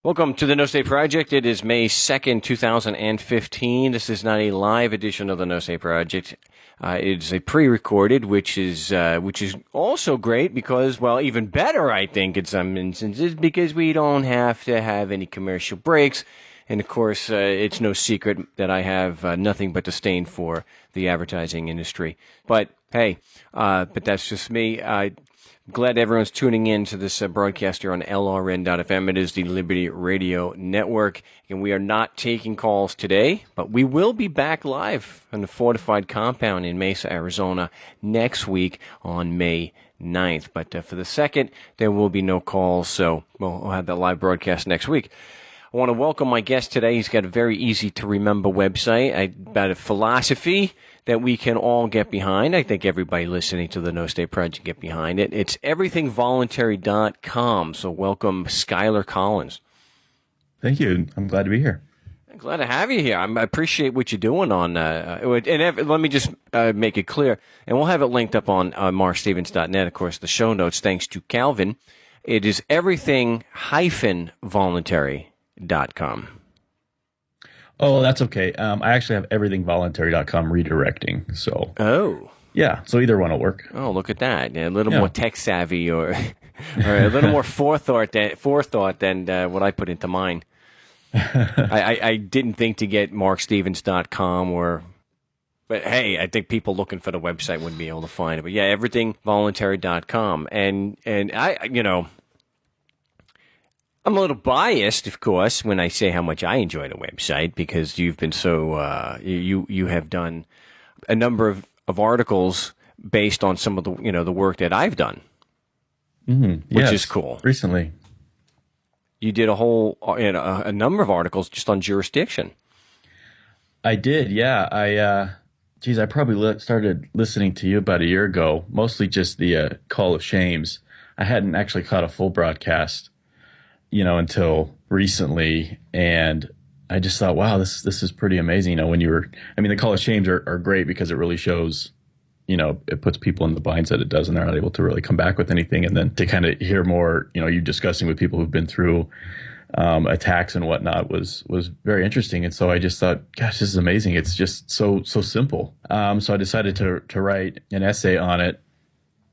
Welcome to the No State Project. It is May 2nd, 2015. This is not a live edition of the No State Project. It's a pre-recorded, which is also great because, well, even better, I think, in some instances, because we don't have to have any commercial breaks. And, of course, it's no secret that I have nothing but disdain for the advertising industry. But, hey, but that's just me. Glad everyone's tuning in to this broadcast here on LRN.FM. It is the Liberty Radio Network, and we are not taking calls today, but we will be back live on the Fortified Compound in Mesa, Arizona next week on May 9th. But for the second, there will be no calls, so we'll have that live broadcast next week. I want to welcome my guest today. He's got a very easy-to-remember website about a philosophy that we can all get behind. I think everybody listening to the No State Project get behind it. It's everythingvoluntary.com. So welcome, Skylar Collins. Thank you. I'm glad to be here. I'm glad to have you here. I appreciate what you're doing on. Let me just make it clear, and we'll have it linked up on markstevens.net, of course, the show notes, thanks to Calvin. It is everything-voluntary.com. Oh, that's okay. I actually have everythingvoluntary.com redirecting. So. Oh. Yeah. So either one will work. Oh, look at that. Yeah, a little more tech savvy or a little more forethought than what I put into mine. I didn't think to get markstevens.com but hey, I think people looking for the website wouldn't be able to find it. But yeah, everythingvoluntary.com. And I'm a little biased, of course, when I say how much I enjoy the website, because you've been so you have done a number of articles based on some of the the work that I've done, which is cool. Recently, you did a whole a number of articles just on jurisdiction. I did, yeah. I probably started listening to you about a year ago, mostly just the Call of Shames. I hadn't actually caught a full broadcast until recently, and I just thought, wow, this is pretty amazing. The Call of Shames are great because it really shows, it puts people in the binds that it does, and they're not able to really come back with anything. And then to kind of hear more, you discussing with people who've been through attacks and whatnot was very interesting. And so I just thought, gosh, this is amazing. It's just so simple. So I decided to write an essay on it.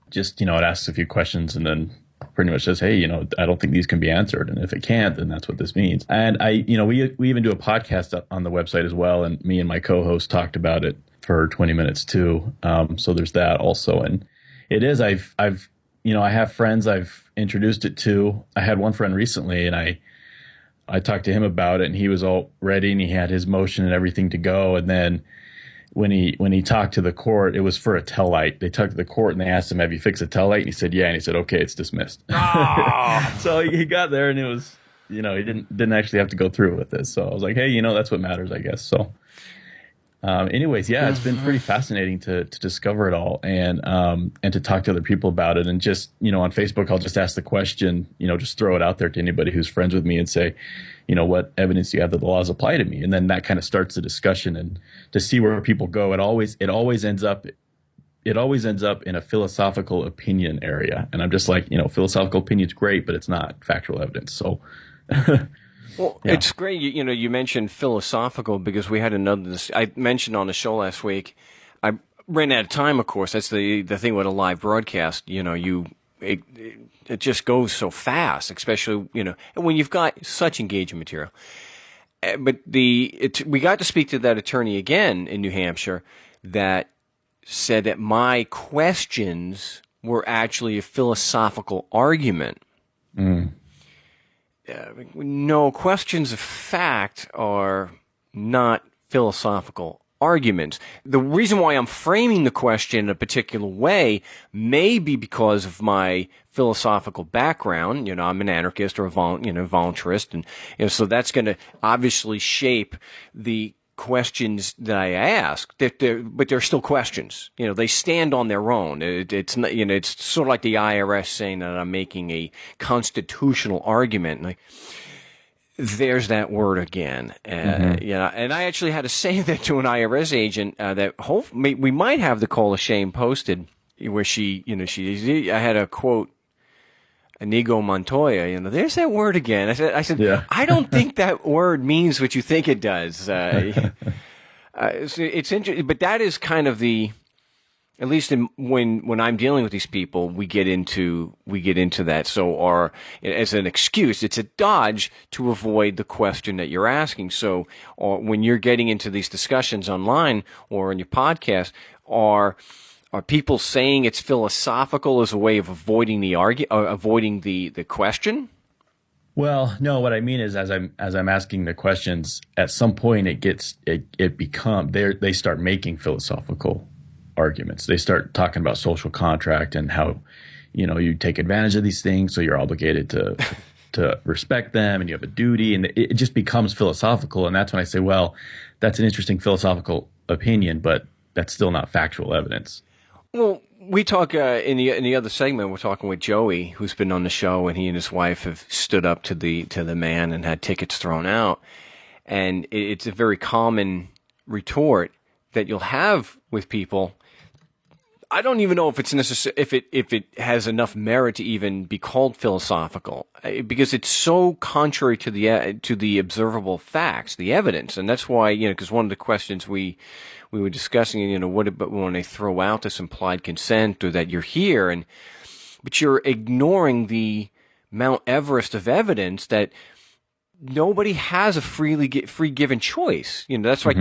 Just, it asks a few questions and then pretty much says, hey, I don't think these can be answered. And if it can't, then that's what this means. And we even do a podcast on the website as well. And me and my co-host talked about it for 20 minutes too. So there's that also. And it is, I have friends I've introduced it to. I had one friend recently, and I talked to him about it, and he was all ready and he had his motion and everything to go. And then when he talked to the court, it was for a tail light. They talked to the court and they asked him, have you fixed a tail light? And he said, yeah. And he said, okay, it's dismissed. Oh. So he got there, and it was, he didn't actually have to go through with this. So I was like, hey, that's what matters, I guess. So anyways, yeah, it's been pretty fascinating to discover it all and to talk to other people about it. And just, on Facebook, I'll just ask the question, just throw it out there to anybody who's friends with me and say, what evidence do you have that the laws apply to me? And then that kind of starts the discussion, and to see where people go. It always ends up in a philosophical opinion area. And I'm just like, philosophical opinion's great, but it's not factual evidence. So, well, yeah. It's great. You mentioned philosophical because we had I mentioned on the show last week, I ran out of time, of course. That's the thing with a live broadcast. It just goes so fast, especially, when you've got such engaging material. But we got to speak to that attorney again in New Hampshire that said that my questions were actually a philosophical argument. No, questions of fact are not philosophical arguments. The reason why I'm framing the question in a particular way may be because of my philosophical background. I'm an anarchist or a voluntarist, and so that's going to obviously shape the questions that I ask. But they're still questions. They stand on their own. It's not, it's sort of like the IRS saying that I'm making a constitutional argument. There's that word again. And I actually had to say that to an IRS agent that we might have the Call of Shame posted, where I had a quote Inigo Montoya. There's that word again. I said, Yeah. I don't think that word means what you think it does. It's interesting, but that is kind of at least when I'm dealing with these people, we get into that. So, as an excuse, it's a dodge to avoid the question that you're asking. So, or when you're getting into these discussions online or in your podcast, are people saying it's philosophical as a way of avoiding the question? Well, no, what I mean is as I'm asking the questions, at some point they start making philosophical arguments. They start talking about social contract and how, you take advantage of these things, so you're obligated to respect them, and you have a duty, and it just becomes philosophical. And that's when I say, well, that's an interesting philosophical opinion, but that's still not factual evidence. Well, we talk in the other segment. We're talking with Joey, who's been on the show, and he and his wife have stood up to the man and had tickets thrown out. And it's a very common retort that you'll have with people. I don't even know if it's necessary, if it has enough merit to even be called philosophical, because it's so contrary to the observable facts, the evidence, and that's why because one of the questions we were discussing, what about when they throw out this implied consent or that you're here, but you're ignoring the Mount Everest of evidence that nobody has a free given choice. That's why,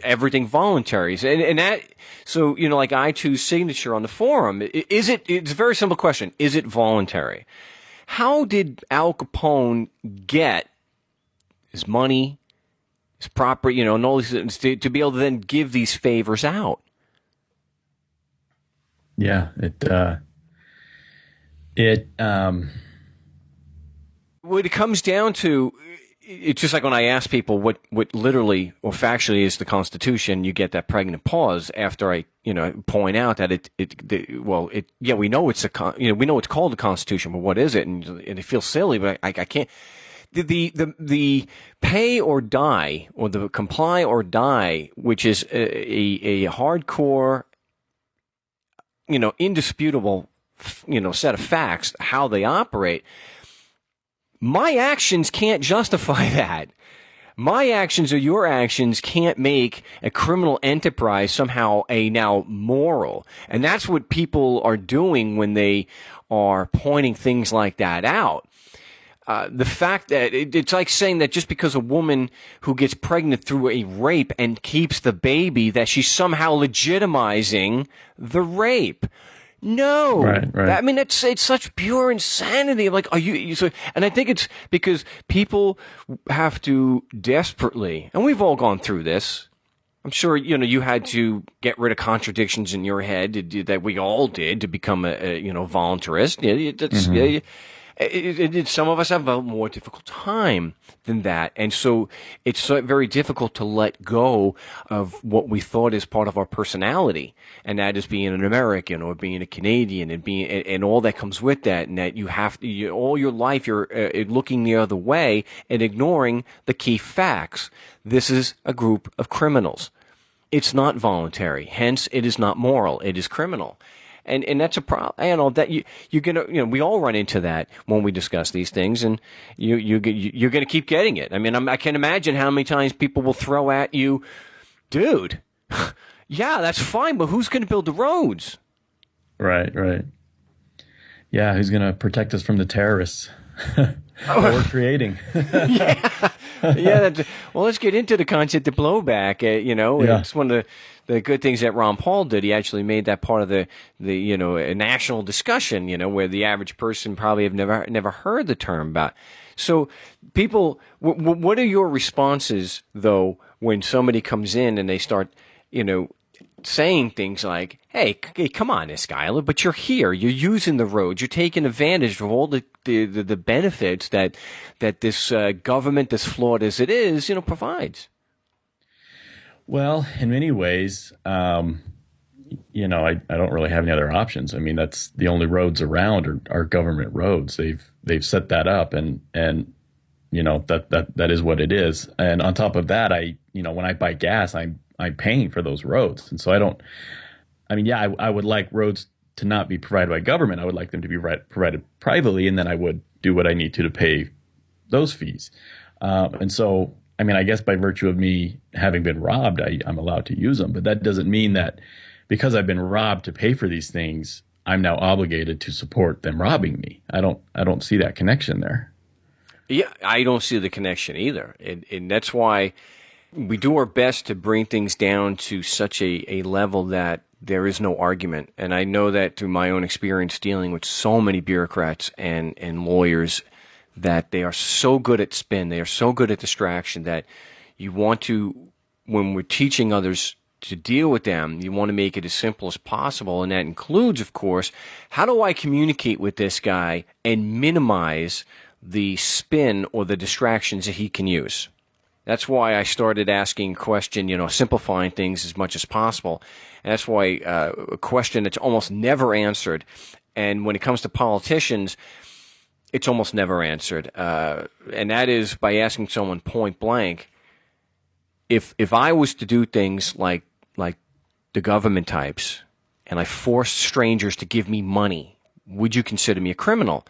everything voluntary. And that, so, like I choose signature on the forum. It's a very simple question. Is it voluntary? How did Al Capone get his money, his property, and all these things to be able to then give these favors out? Yeah, what it comes down to, it's just like when I ask people what literally or factually is the Constitution, you get that pregnant pause after I, point out that we know it's we know it's called the Constitution, but what is it? And it feels silly, but I can't. The pay or die, or the comply or die, which is a hardcore, indisputable, set of facts, how they operate. My actions can't justify that. My actions or your actions can't make a criminal enterprise somehow now moral. And that's what people are doing when they are pointing things like that out. The fact that it's like saying that just because a woman who gets pregnant through a rape and keeps the baby, that she's somehow legitimizing the rape. No, right. It's such pure insanity. I'm like, and I think it's because people have to desperately, and we've all gone through this. I'm sure, you had to get rid of contradictions in your head that we all did to become a voluntarist. Some of us have a more difficult time than that. And so it's very difficult to let go of what we thought is part of our personality. And that is being an American or being a Canadian and all that comes with that. And that all your life, you're looking the other way and ignoring the key facts. This is a group of criminals. It's not voluntary. Hence, it is not moral. It is criminal. And that's a problem. That you're gonna, we all run into that when we discuss these things, and you're gonna keep getting it. I mean, I can imagine how many times people will throw at you, dude. Yeah, that's fine, but who's gonna build the roads? Right. Yeah, who's gonna protect us from the terrorists that we're creating? Yeah. Well, let's get into the concept of blowback. It's one of the good things that Ron Paul did. He actually made that part of the a national discussion, where the average person probably have never heard the term about. So people, what are your responses though when somebody comes in and they start, saying things like, hey, come on, Skylar, but you're here, you're using the roads, you're taking advantage of all the benefits that this government, as flawed as it is, provides? Well, in many ways, I don't really have any other options. I mean, that's the only roads around are government roads. They've set that up, and that is what it is. And on top of that, when I buy gas, I'm paying for those roads, and so I would like roads to not be provided by government. I would like them to be provided privately, and then I would do what I need to pay those fees. And so, I mean, I guess by virtue of me having been robbed, I'm allowed to use them. But that doesn't mean that because I've been robbed to pay for these things, I'm now obligated to support them robbing me. I don't see that connection there. Yeah, I don't see the connection either. And that's why we do our best to bring things down to such a level that there is no argument. And I know that through my own experience dealing with so many bureaucrats and lawyers, that they are so good at spin, they are so good at distraction, that you want to, when we're teaching others to deal with them, you want to make it as simple as possible. And that includes, of course, how do I communicate with this guy and minimize the spin or the distractions that he can use? That's why I started asking a question, simplifying things as much as possible. And that's why a question that's almost never answered. And when it comes to politicians, it's almost never answered. And that is by asking someone point blank, if I was to do things like the government types, and I forced strangers to give me money, would you consider me a criminal?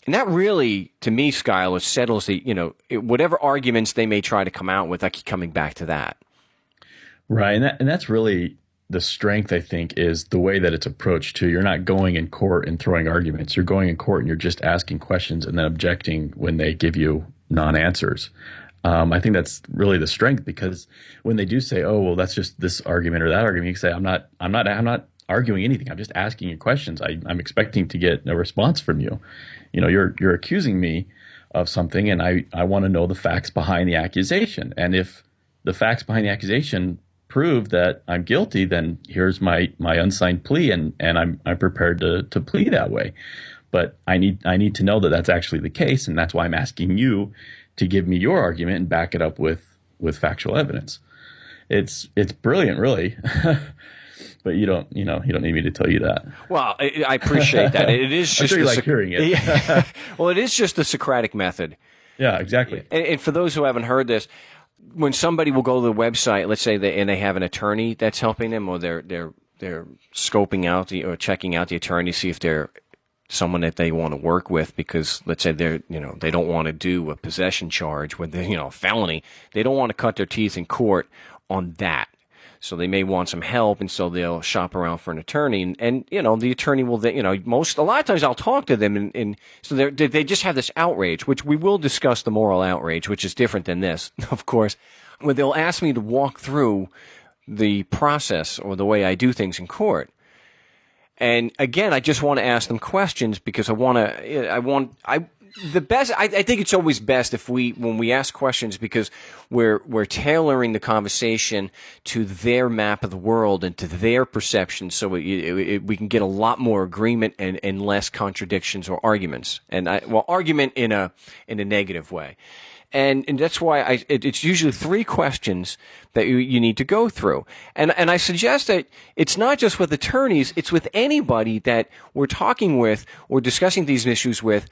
And that really, to me, Skylar, settles the, whatever arguments they may try to come out with, I keep coming back to that. Right. And that's really the strength, I think, is the way that it's approached too. You're not going in court and throwing arguments. You're going in court and you're just asking questions and then objecting when they give you non-answers. I think that's really the strength, because when they do say, "Oh, well, that's just this argument or that argument," you can say, "I'm not arguing anything. I'm just asking you questions. I'm expecting to get a response from you. You're accusing me of something, and I want to know the facts behind the accusation. And if the facts behind the accusation prove that I'm guilty, then here's my unsigned plea, and I'm prepared to plea that way. But I need to know that that's actually the case, and that's why I'm asking you to give me your argument and back it up with factual evidence." It's brilliant, really. But you don't need me to tell you that. Well, I appreciate that. It is just I'm sure you like hearing it. Yeah. Well, it is just the Socratic method. Yeah, exactly. And for those who haven't heard this, when somebody will go to the website, let's say they have an attorney that's helping them, or they're scoping out or checking out the attorney, see if they're someone that they want to work with, because let's say they don't want to do a possession charge with a felony. They don't want to cut their teeth in court on that. So they may want some help, and so they'll shop around for an attorney, and the attorney will a lot of times I'll talk to them, and so they just have this outrage, which we will discuss the moral outrage, which is different than this, of course, where they'll ask me to walk through the process or the way I do things in court. And again, I just want to ask them questions because I think it's always best when we ask questions, because we're tailoring the conversation to their map of the world and to their perception, so we can get a lot more agreement and less contradictions or arguments. Argument in a negative way. And that's why it's usually 3 questions that you need to go through. And I suggest that it's not just with attorneys, it's with anybody that we're talking with or discussing these issues with,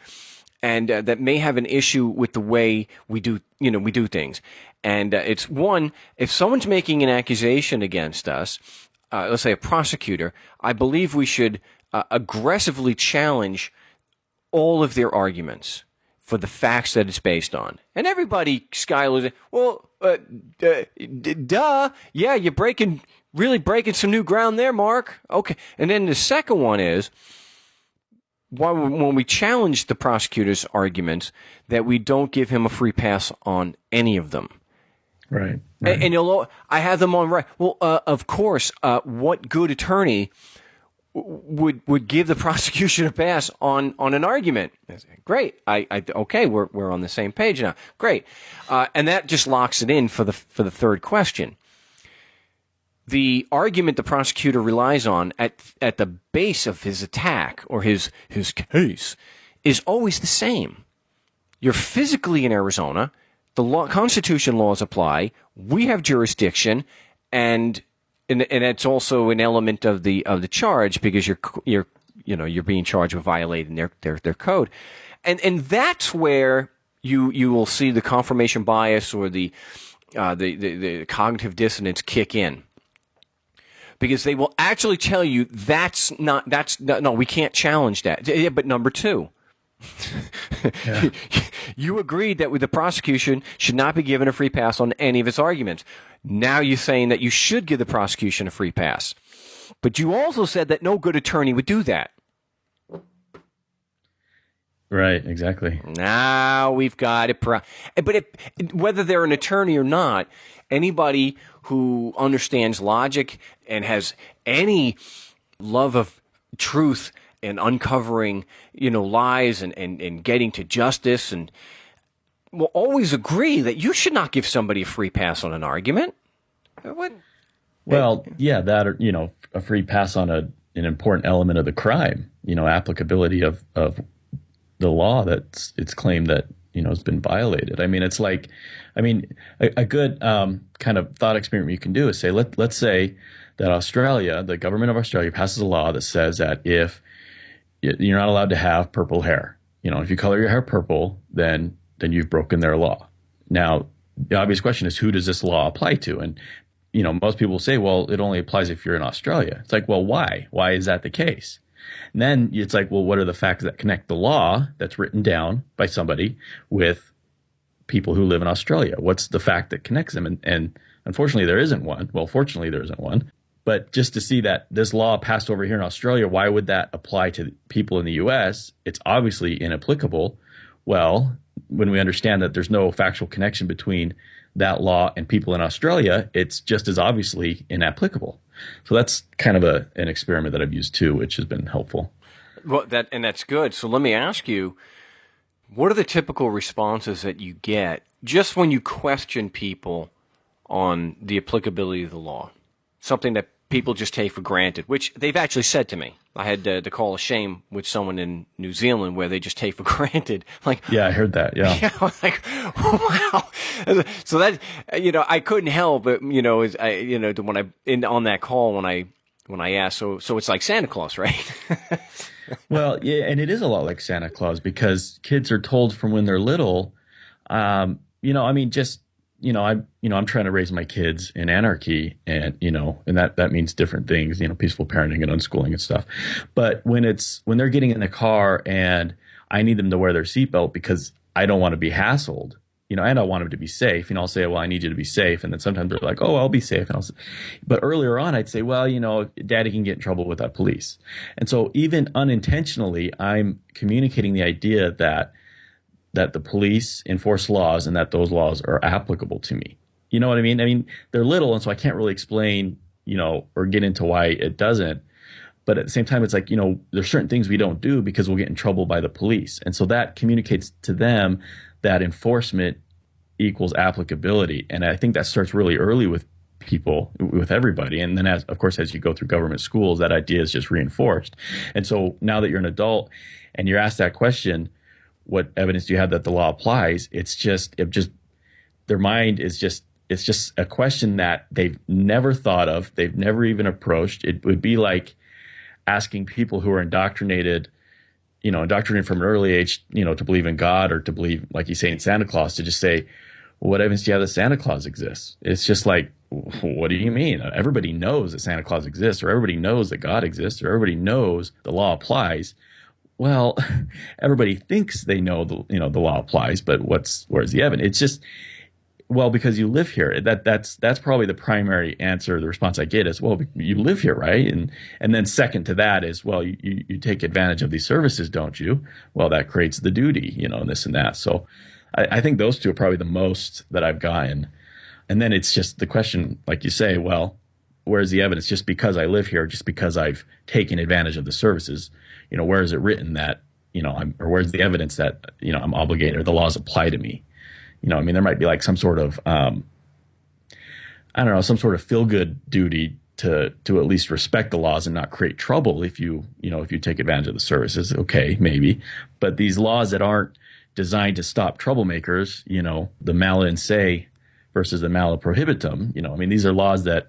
and that may have an issue with the way we do things. And it's one, if someone's making an accusation against us, let's say a prosecutor, I believe we should aggressively challenge all of their arguments for the facts that it's based on. And everybody, Skylar, well, duh, yeah, you're really breaking some new ground there, Mark. Okay. And then the second one is, when we challenge the prosecutor's arguments, that we don't give him a free pass on any of them. Right. And I have them on right. Well, of course, what good attorney would give the prosecution a pass on an argument? Great. Okay, we're on the same page now. Great. And that just locks it in for the third question. The argument the prosecutor relies on at the base of his attack or his case is always the same. You're physically in Arizona. The Constitution laws apply. We have jurisdiction, and it's also an element of the charge, because you're being charged with violating their code, and that's where you will see the confirmation bias or the cognitive dissonance kick in. because they will actually tell you no, we can't challenge that. Yeah, but number two, Yeah. you agreed that the prosecution should not be given a free pass on any of its arguments. Now you're saying that you should give the prosecution a free pass. But you also said that no good attorney would do that. Right, exactly. Now we've got it. But whether they're an attorney or not, anybody who understands logic and has any love of truth and uncovering, lies and getting to justice and will always agree that you should not give somebody a free pass on an argument. What? Well, yeah, that or, a free pass on an important element of the crime, applicability of the law that's it's claimed that, has been violated. I mean, it's like, a good kind of thought experiment you can do is say, let's say that Australia, the government of Australia passes a law that says that if you're not allowed to have purple hair, if you color your hair purple, then you've broken their law. Now, the obvious question is, who does this law apply to? And, most people say, well, it only applies if you're in Australia. It's like, well, why? Why is that the case? And then it's like, well, what are the facts that connect the law that's written down by somebody with people who live in Australia? What's the fact that connects them? And unfortunately, there isn't one. Well, fortunately, there isn't one. But just to see that this law passed over here in Australia, why would that apply to people in the U.S.? It's obviously inapplicable. Well, when we understand that there's no factual connection between that law and people in Australia, it's just as obviously inapplicable. So that's kind of an experiment that I've used too, which has been helpful. Well, that's good. So let me ask you, what are the typical responses that you get just when you question people on the applicability of the law? Something that people just take for granted, which they've actually said to me. I had to call of shame with someone in New Zealand where they just take for granted. Like, yeah, I heard that. Yeah. Yeah, I was like, wow. So that, I couldn't help but, when on that call, when I asked, so it's like Santa Claus, right? Well, yeah, and it is a lot like Santa Claus because kids are told from when they're little, I'm trying to raise my kids in anarchy and that means different things, peaceful parenting and unschooling and stuff. But when they're getting in the car and I need them to wear their seatbelt because I don't want to be hassled, and I want them to be safe, I'll say, well, I need you to be safe. And then sometimes they're like, oh, I'll be safe. But earlier on, I'd say, well, daddy can get in trouble with that police. And so even unintentionally, I'm communicating the idea that the police enforce laws and that those laws are applicable to me. You know what I mean? I mean, they're little, and so I can't really explain, or get into why it doesn't. But at the same time, it's like, there's certain things we don't do because we'll get in trouble by the police. And so that communicates to them that enforcement equals applicability. And I think that starts really early with people, with everybody. And then as you go through government schools, that idea is just reinforced. And so now that you're an adult and you're asked that question, what evidence do you have that the law applies? Their mind is it's just a question that they've never thought of. They've never even approached. It would be like asking people who are indoctrinated from an early age, to believe in God or to believe, like you say, in Santa Claus, to just say, well, what evidence do you have that Santa Claus exists? It's just like, what do you mean? Everybody knows that Santa Claus exists, or everybody knows that God exists, or everybody knows the law applies. Well, everybody thinks they know the law applies, but where's the evidence? It's just, well, because you live here. That's probably the primary answer. The response I get is, well, you live here, right? And then second to that is, well, you take advantage of these services, don't you? Well, that creates the duty, and this and that. So I think those two are probably the most that I've gotten. And then it's just the question, like you say, well, where's the evidence? Just because I live here, just because I've taken advantage of the services, where is it written that, or where's the evidence that, I'm obligated or the laws apply to me? There might be like some sort of, some sort of feel-good duty to at least respect the laws and not create trouble if you take advantage of the services. Okay, maybe. But these laws that aren't designed to stop troublemakers, the mala in se versus the mala prohibitum, these are laws that,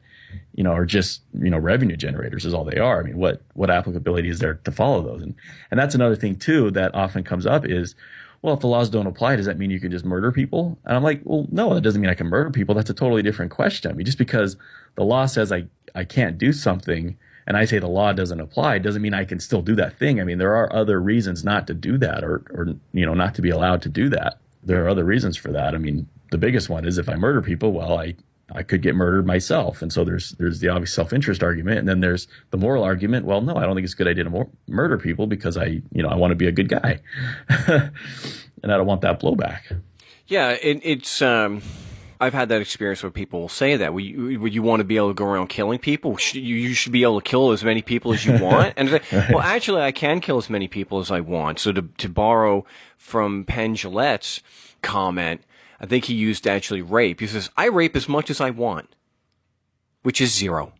are just, revenue generators is all they are. What applicability is there to follow those? And that's another thing too that often comes up is, well, if the laws don't apply, does that mean you can just murder people? And I'm like, well, no, that doesn't mean I can murder people. That's a totally different question. I mean, just because the law says I can't do something and I say the law doesn't apply, doesn't mean I can still do that thing. I mean, there are other reasons not to do that or not to be allowed to do that. There are other reasons for that. I mean, the biggest one is if I murder people, well, I could get murdered myself. And so there's the obvious self-interest argument. And then there's the moral argument. Well, no, I don't think it's a good idea to murder people because I want to be a good guy. And I don't want that blowback. Yeah, it's I've had that experience where people will say that. Would you want to be able to go around killing people? You should be able to kill as many people as you want. And it's like, well, actually, I can kill as many people as I want. So to borrow from Penn Jillette's comment, I think he used actually rape. He says, I rape as much as I want, which is 0.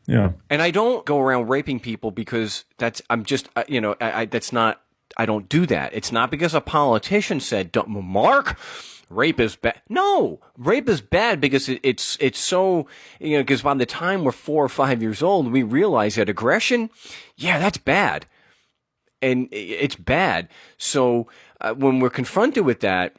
Yeah. And I don't go around raping people because that's not, I don't do that. It's not because a politician said, Mark, rape is bad. No, rape is bad because it's so, because by the time we're 4 or 5 years old, we realize that aggression, yeah, that's bad. And it's bad. So when we're confronted with that,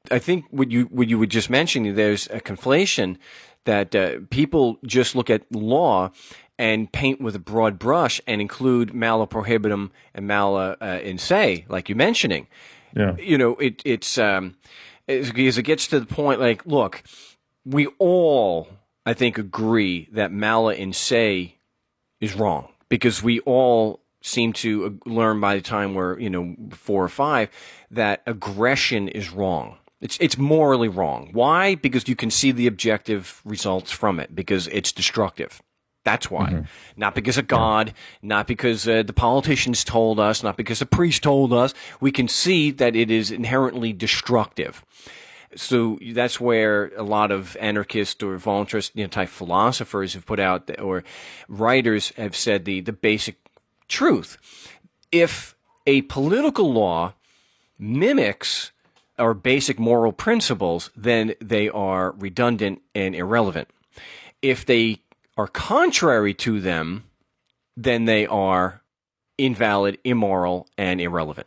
I think what you were just mentioning, there's a conflation that people just look at law and paint with a broad brush and include mala prohibitum and mala in se, like you're mentioning. Yeah. It's because it gets to the point like, look, we all, I think, agree that mala in se is wrong because we all seem to learn by the time we're 4 or 5 that aggression is wrong. It's morally wrong. Why? Because you can see the objective results from it because it's destructive. That's why. Mm-hmm. Not because of God, not because the politicians told us, not because the priest told us. We can see that it is inherently destructive. So that's where a lot of anarchist or voluntarist type philosophers have put out, or writers have said the basic truth. If a political law mimics our basic moral principles, then they are redundant and irrelevant. If they are contrary to them, then they are invalid, immoral, and irrelevant.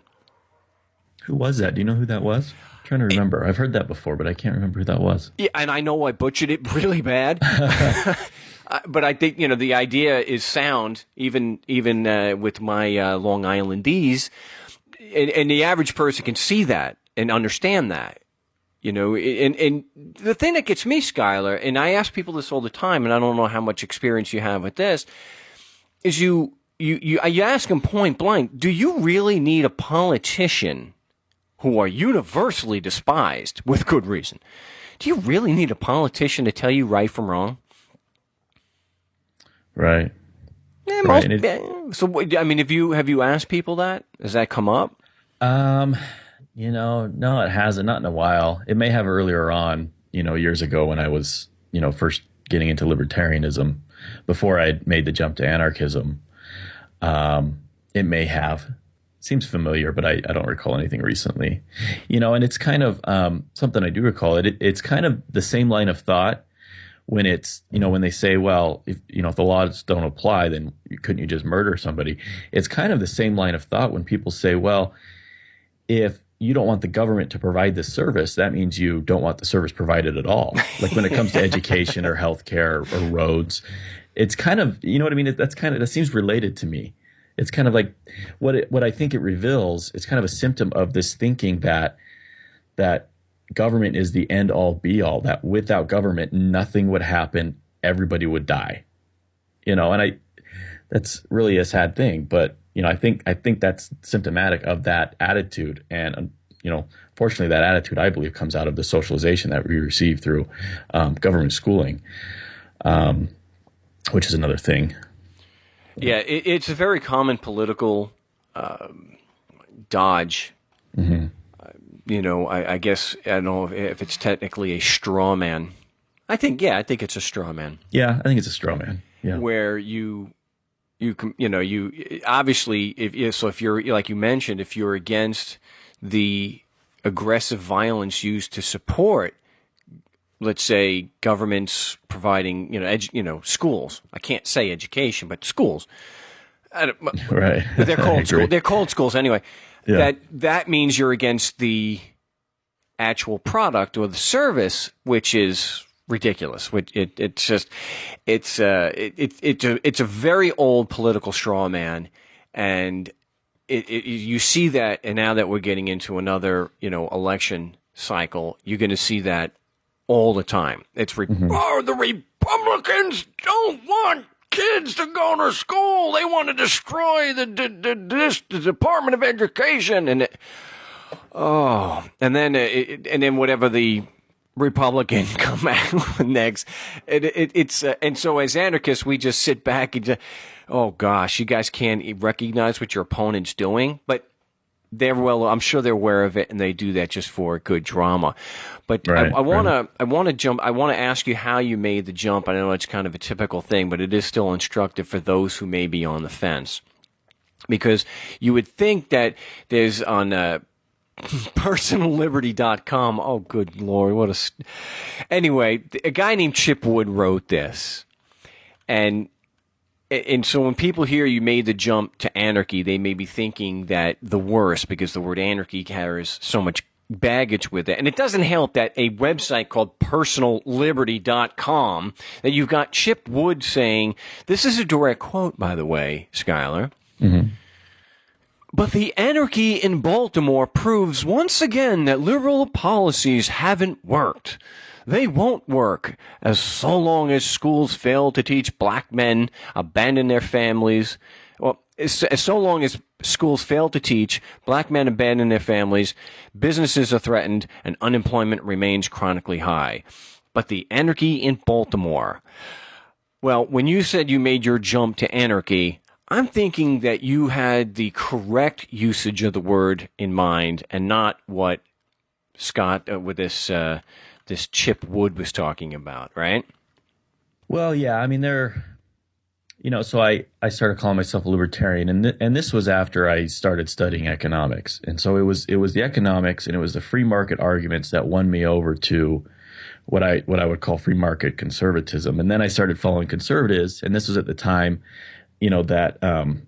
Who was that? Do you know who that was? I'm trying to remember. I've heard that before, but I can't remember who that was. Yeah, and I know I butchered it really bad. But I think, the idea is sound, even with my Long Islandese, and the average person can see that and understand that. And the thing that gets me, Skylar, and I ask people this all the time, and I don't know how much experience you have with this, is you ask them point blank, do you really need a politician who are universally despised with good reason? Do you really need a politician to tell you right from wrong? Right. Yeah, so, I mean, have you asked people that? Has that come up? No, it hasn't. Not in a while. It may have earlier on, years ago when I was, first getting into libertarianism, before I made the jump to anarchism. It may have. Seems familiar, but I don't recall anything recently. And it's kind of something I do recall. It's kind of the same line of thought when it's, when they say, well, if the laws don't apply, then couldn't you just murder somebody? It's kind of the same line of thought when people say, well, if you don't want the government to provide this service, that means you don't want the service provided at all. Like when it comes to education or healthcare or roads, it's kind of, you know what I mean? That seems related to me. It's kind of like what I think it reveals. It's kind of a symptom of this thinking that government is the end all be all, that without government, nothing would happen. Everybody would die, and that's really a sad thing, but I think that's symptomatic of that attitude. And, fortunately, that attitude, I believe, comes out of the socialization that we receive through government schooling, which is another thing. Yeah, it's a very common political dodge. Mm-hmm. I guess, I don't know if it's technically a straw man. I think it's a straw man. Yeah, I think it's a straw man. Yeah. Where you obviously, if you're, like you mentioned, if you're against the aggressive violence used to support, let's say, governments providing, schools. I can't say education, but schools. Right. They're called schools. They're called schools anyway. Yeah. that means you're against the actual product or the service, which is ridiculous. It's a very old political straw man, and you see that. And now that we're getting into another election cycle, you're going to see that all the time. The Republicans don't want kids to go to school. They want to destroy the Department of Education, and then whatever the Republican come out with next. And so as anarchists, we just sit back and oh gosh, you guys can't recognize what your opponent's doing, but I'm sure they're aware of it, and they do that just for good drama. But Right, I want to ask you how you made the jump. I know it's kind of a typical thing, but it is still instructive for those who may be on the fence, because you would think that there's on personalliberty.com. Oh, good Lord. Anyway, a guy named Chip Wood wrote this. And so when people hear you made the jump to anarchy, they may be thinking that the worst, because the word anarchy carries so much baggage with it. And it doesn't help that a website called personalliberty.com, that you've got Chip Wood saying, this is a direct quote, by the way, Schuyler. Mm-hmm. But the anarchy in Baltimore proves once again that liberal policies haven't worked. They won't work as so long as schools fail to teach black men, abandon their families. Well, so long as schools fail to teach, black men abandon their families, businesses are threatened, and unemployment remains chronically high. But the anarchy in Baltimore. Well, when you said you made your jump to anarchy, I'm thinking that you had the correct usage of the word in mind, and not what Scott with this Chip Wood was talking about, right? Well, yeah, I mean, so I started calling myself a libertarian, and this was after I started studying economics. And so it was the economics, and it was the free market arguments that won me over to what I would call free market conservatism. And then I started following conservatives, and this was at the time, that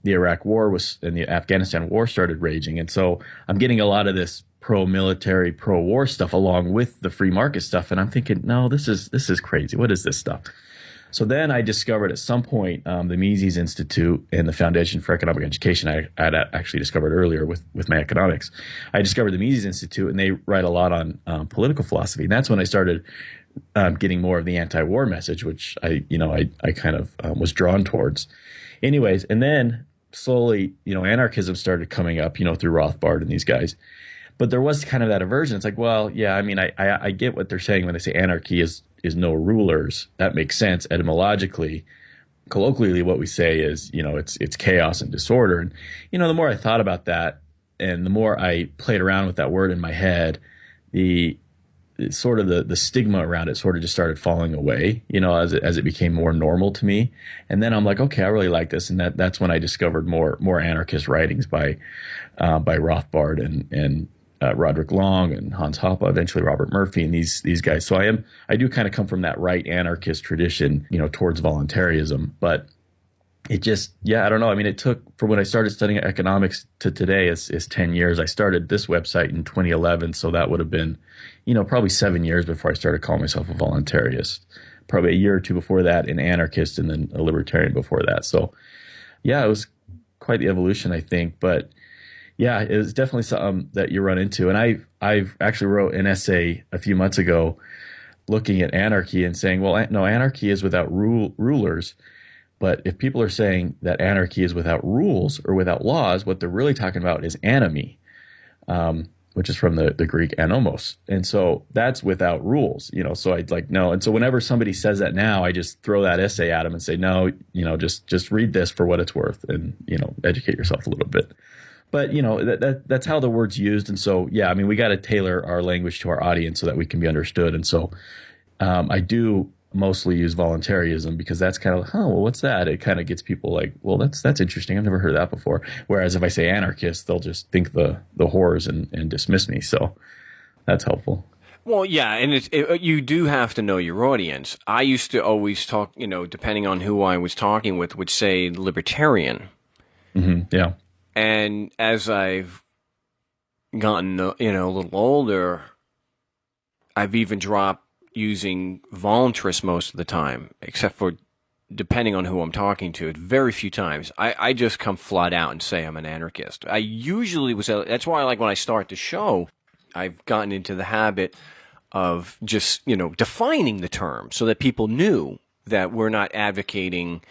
the Iraq War and the Afghanistan War started raging. And so I'm getting a lot of this pro-military, pro-war stuff along with the free market stuff. And I'm thinking, no, this is crazy. What is this stuff? So then I discovered at some point the Mises Institute and the Foundation for Economic Education. I had actually discovered earlier with my economics. I discovered the Mises Institute, and they write a lot on political philosophy. And that's when I started getting more of the anti-war message, which I kind of was drawn towards. Anyways, and then slowly, anarchism started coming up, through Rothbard and these guys. But there was kind of that aversion. It's like, well, yeah, I mean, I get what they're saying when they say anarchy is no rulers. That makes sense etymologically. Colloquially, what we say is, it's chaos and disorder. And, the more I thought about that, and the more I played around with that word in my head, the stigma around it sort of just started falling away, as it became more normal to me. And then I'm like, okay, I really like this. And that's when I discovered more anarchist writings by Rothbard and Roderick Long and Hans Hoppe, eventually Robert Murphy, and these guys. So I do kind of come from that right anarchist tradition, towards voluntarism. But it just, I don't know. I mean, it took, from when I started studying economics to today is 10 years. I started this website in 2011. So that would have been, probably 7 years before I started calling myself a voluntarist. Probably a year or two before that, an anarchist, and then a libertarian before that. So yeah, it was quite the evolution, I think. But yeah, it was definitely something that you run into. And I've actually wrote an essay a few months ago looking at anarchy and saying, well, no, anarchy is without rulers. But if people are saying that anarchy is without rules or without laws, what they're really talking about is anomie, which is from the Greek anomos. And so that's without rules, so I'd like, no. And so whenever somebody says that now, I just throw that essay at them and say, no, just read this for what it's worth and, educate yourself a little bit. But, that's how the word's used. And so, yeah, I mean, we got to tailor our language to our audience so that we can be understood. And so I do mostly use voluntarism because that's kind of, well, what's that? It kind of gets people like, well, that's interesting. I've never heard that before. Whereas if I say anarchist, they'll just think the horrors and dismiss me. So that's helpful. Well, yeah, and you do have to know your audience. I used to always talk, depending on who I was talking with, would say libertarian. Mm-hmm, yeah. And as I've gotten a little older, I've even dropped using voluntarist most of the time, except for depending on who I'm talking to. Very few times. I just come flat out and say I'm an anarchist. I usually was. That's why I like when I start the show, I've gotten into the habit of just, defining the term so that people knew that we're not advocating,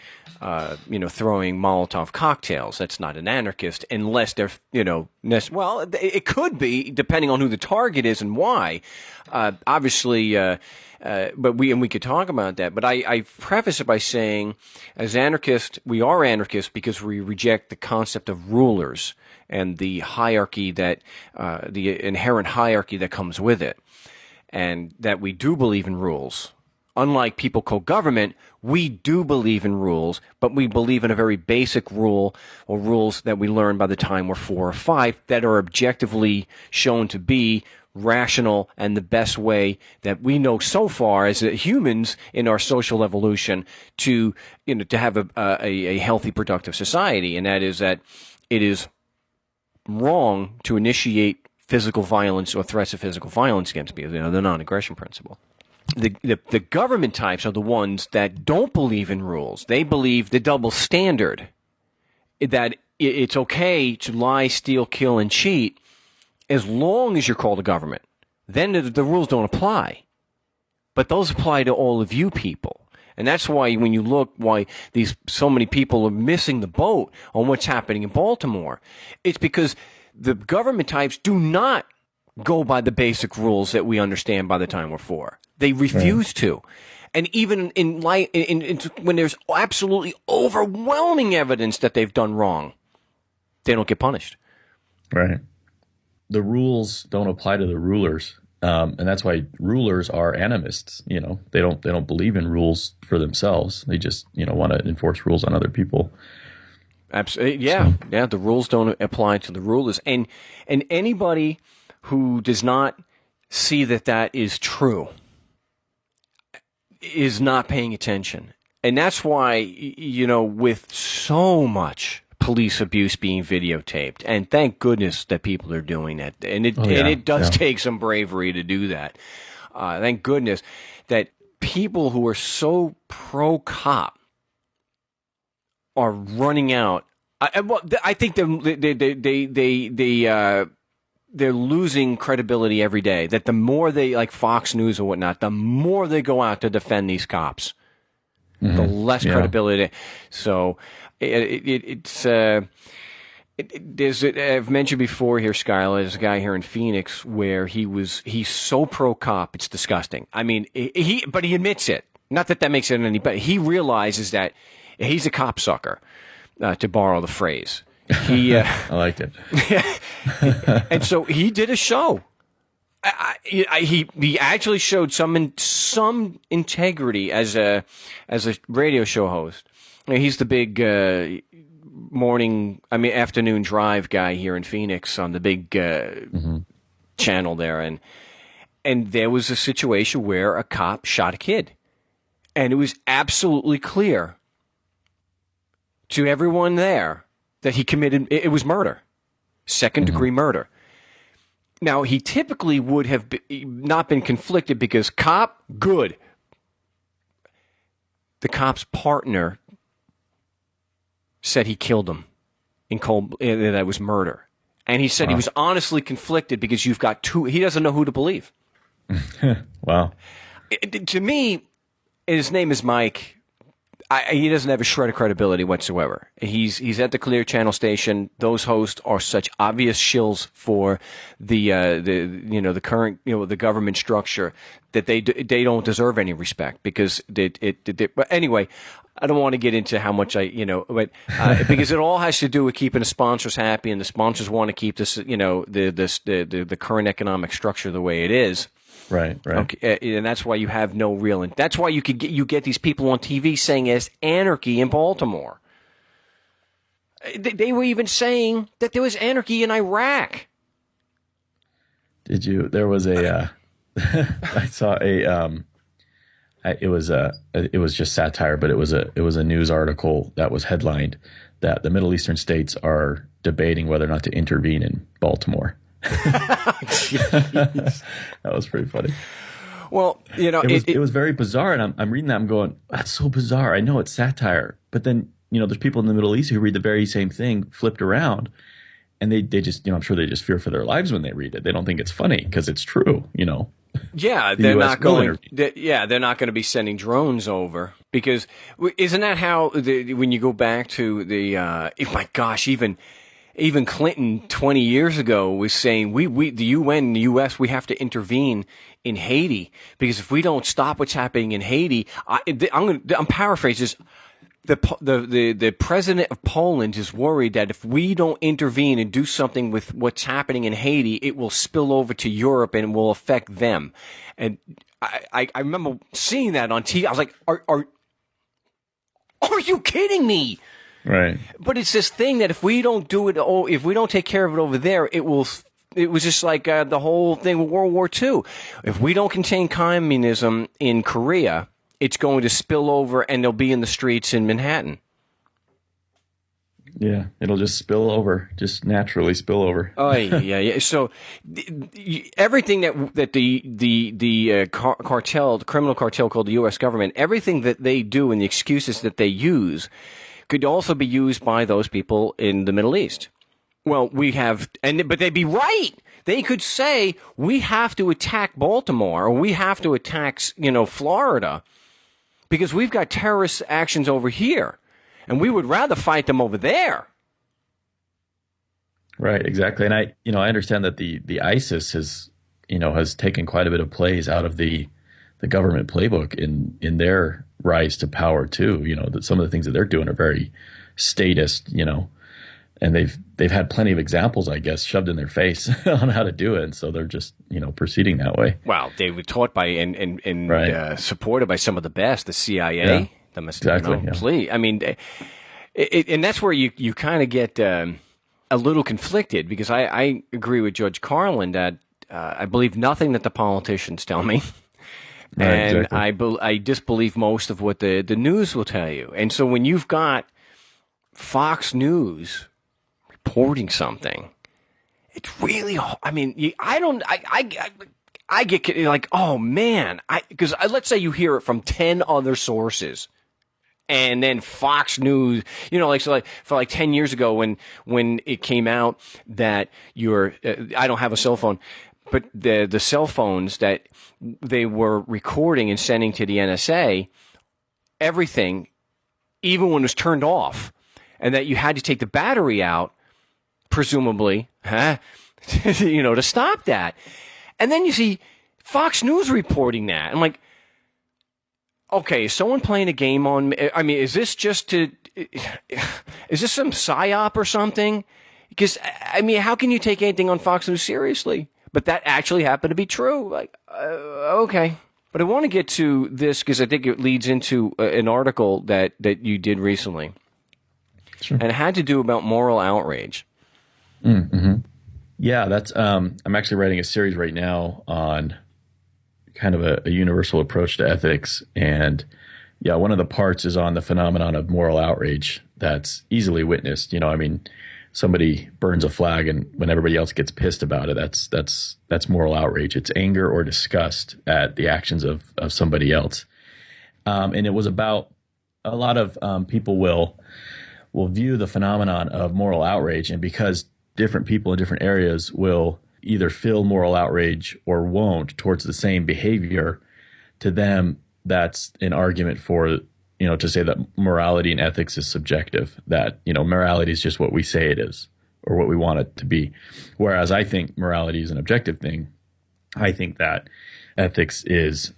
throwing Molotov cocktails. That's not an anarchist unless they're, well, it could be depending on who the target is and why. Obviously, but we could talk about that. But I preface it by saying, as anarchists, we are anarchists because we reject the concept of rulers and the hierarchy the inherent hierarchy that comes with it, and that we do believe in rules. Unlike people called government, we do believe in rules, but we believe in a very basic rule, or rules that we learn by the time we're 4 or 5, that are objectively shown to be rational and the best way that we know so far as humans in our social evolution to have a healthy, productive society. And that is that it is wrong to initiate physical violence or threats of physical violence against people, the non-aggression principle. The government types are the ones that don't believe in rules. They believe the double standard, that it's okay to lie, steal, kill, and cheat as long as you're called a government. Then the rules don't apply. But those apply to all of you people. And that's why when you look why so many people are missing the boat on what's happening in Baltimore, it's because the government types do not go by the basic rules that we understand by the time we're 4. They refuse to. And even when there's absolutely overwhelming evidence that they've done wrong, they don't get punished. Right. The rules don't apply to the rulers. And that's why rulers are animists. They don't believe in rules for themselves. They just, want to enforce rules on other people. Absolutely. Yeah. So. Yeah. The rules don't apply to the rulers. And anybody who does not see that is true is not paying attention. And that's why, with so much police abuse being videotaped, and thank goodness that people are doing that. And it does take some bravery to do that. Thank goodness that people who are so pro-cop are running out. I think they're losing credibility every day. That the more they, like Fox News or whatnot, the more they go out to defend these cops, the less credibility. So I've mentioned before here, Skylar, there's a guy here in Phoenix where he's so pro cop, it's disgusting. I mean, but he admits it. Not that makes it any better. He realizes that he's a cop sucker, to borrow the phrase. I liked it. And so he did a show. He actually showed some integrity as a radio show host. He's the big afternoon drive guy here in Phoenix on the big channel there, and there was a situation where a cop shot a kid, and it was absolutely clear to everyone there that he committed, it was murder, second-degree murder. Now, he typically would have not been conflicted because cop, good. The cop's partner said he killed him that was murder. And he said he was honestly conflicted because you've got he doesn't know who to believe. Wow. To me, his name is Mike. He doesn't have a shred of credibility whatsoever. He's at the Clear Channel station. Those hosts are such obvious shills for the current the government structure that they don't deserve any respect because but anyway, I don't want to get into how much but because it all has to do with keeping the sponsors happy, and the sponsors want to keep this the current economic structure the way it is. Right. Okay, and that's why you have no real. That's why you get these people on TV saying it's anarchy in Baltimore. They were even saying that there was anarchy in Iraq. Did you? There was a. I saw a. It was just satire, but it was a news article that was headlined that the Middle Eastern states are debating whether or not to intervene in Baltimore. Jeez. That was pretty funny. Well, It was very bizarre, and I'm reading that. I'm going, that's so bizarre. I know it's satire, but then there's people in the Middle East who read the very same thing flipped around, and they just I'm sure they just fear for their lives when they read it. They don't think it's funny because it's true. Yeah, The they're US not will going. intervene. They're not going to be sending drones over because isn't that how when you go back to the? My gosh, even Clinton 20 years ago was saying the UN, the U.S. we have to intervene in Haiti because if we don't stop what's happening in Haiti, I'm paraphrasing this. The president of Poland is worried that if we don't intervene and do something with what's happening in Haiti, it will spill over to Europe and will affect them. And I remember seeing that on TV. I was like, are you kidding me? Right. But it's this thing that if we don't do it, if we don't take care of it over there, it was just like the whole thing with World War II. If we don't contain communism in Korea, it's going to spill over and they'll be in the streets in Manhattan. Yeah, it'll just spill over, just naturally spill over. Oh yeah. So everything that the cartel, the criminal cartel called the U.S. government, everything that they do and the excuses that they use could also be used by those people in the Middle East. Well, but they'd be right. They could say we have to attack Baltimore or we have to attack, Florida because we've got terrorist actions over here, and we would rather fight them over there. Right, exactly. And I understand that the ISIS has taken quite a bit of plays out of the government playbook in their rise to power too. That some of the things that they're doing are very statist, and they've had plenty of examples, I guess, shoved in their face on how to do it. And so they're just, proceeding that way. Well, they were taught by and Right. supported by some of the best, the CIA. Yeah, The must, exactly. Yeah. please. I mean, and that's where you kind of get a little conflicted because I agree with George Carlin that I believe nothing that the politicians tell me. Right, And exactly. I disbelieve most of what the news will tell you. And so when you've got Fox News reporting something, it's really, I mean, I get like, oh man, because let's say you hear it from 10 other sources. And then Fox News, for 10 years ago when it came out that I don't have a cell phone, but the cell phones that they were recording and sending to the NSA, everything, even when it was turned off, and that you had to take the battery out, presumably, to stop that. And then you see Fox News reporting that. I'm like, okay, is someone playing a game on me? I mean, is this some psyop or something? Because, I mean, how can you take anything on Fox News seriously? But that actually happened to be true. Like, okay. But I want to get to this because I think it leads into an article that you did recently. Sure. And it had to do about moral outrage. Mm-hmm. Yeah, that's. I'm actually writing a series right now on kind of a universal approach to ethics, and yeah, one of the parts is on the phenomenon of moral outrage that's easily witnessed. I mean, somebody burns a flag, and when everybody else gets pissed about it, that's moral outrage. It's anger or disgust at the actions of somebody else, and it was about a lot of people will view the phenomenon of moral outrage, and because different people in different areas will either feel moral outrage or won't towards the same behavior, to them, that's an argument for, to say that morality and ethics is subjective, that, morality is just what we say it is or what we want it to be. Whereas I think morality is an objective thing. I think that ethics is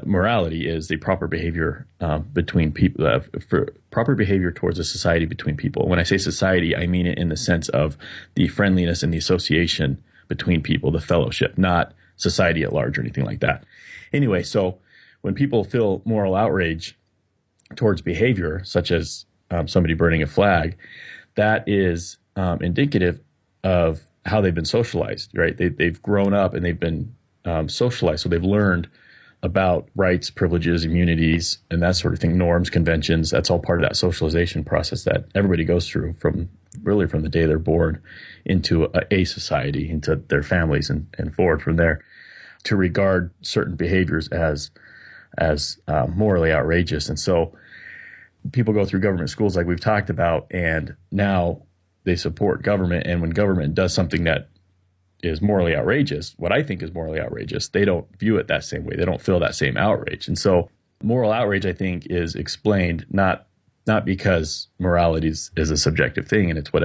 morality is the proper behavior between people, for proper behavior towards a society between people. When I say society, I mean it in the sense of the friendliness and the association between people, the fellowship, not society at large or anything like that. Anyway, so when people feel moral outrage towards behavior, such as somebody burning a flag, that is indicative of how they've been socialized, right? They've grown up and they've been socialized, so they've learned about rights, privileges, immunities, and that sort of thing, norms, conventions. That's all part of that socialization process that everybody goes through from really from the day they're born into a society, into their families, and forward from there, to regard certain behaviors as morally outrageous. And so people go through government schools like we've talked about, and now they support government. And when government does something that is morally outrageous, what I think is morally outrageous, they don't view it that same way. They don't feel that same outrage. And so moral outrage, I think, is explained not because morality is a subjective thing and it's what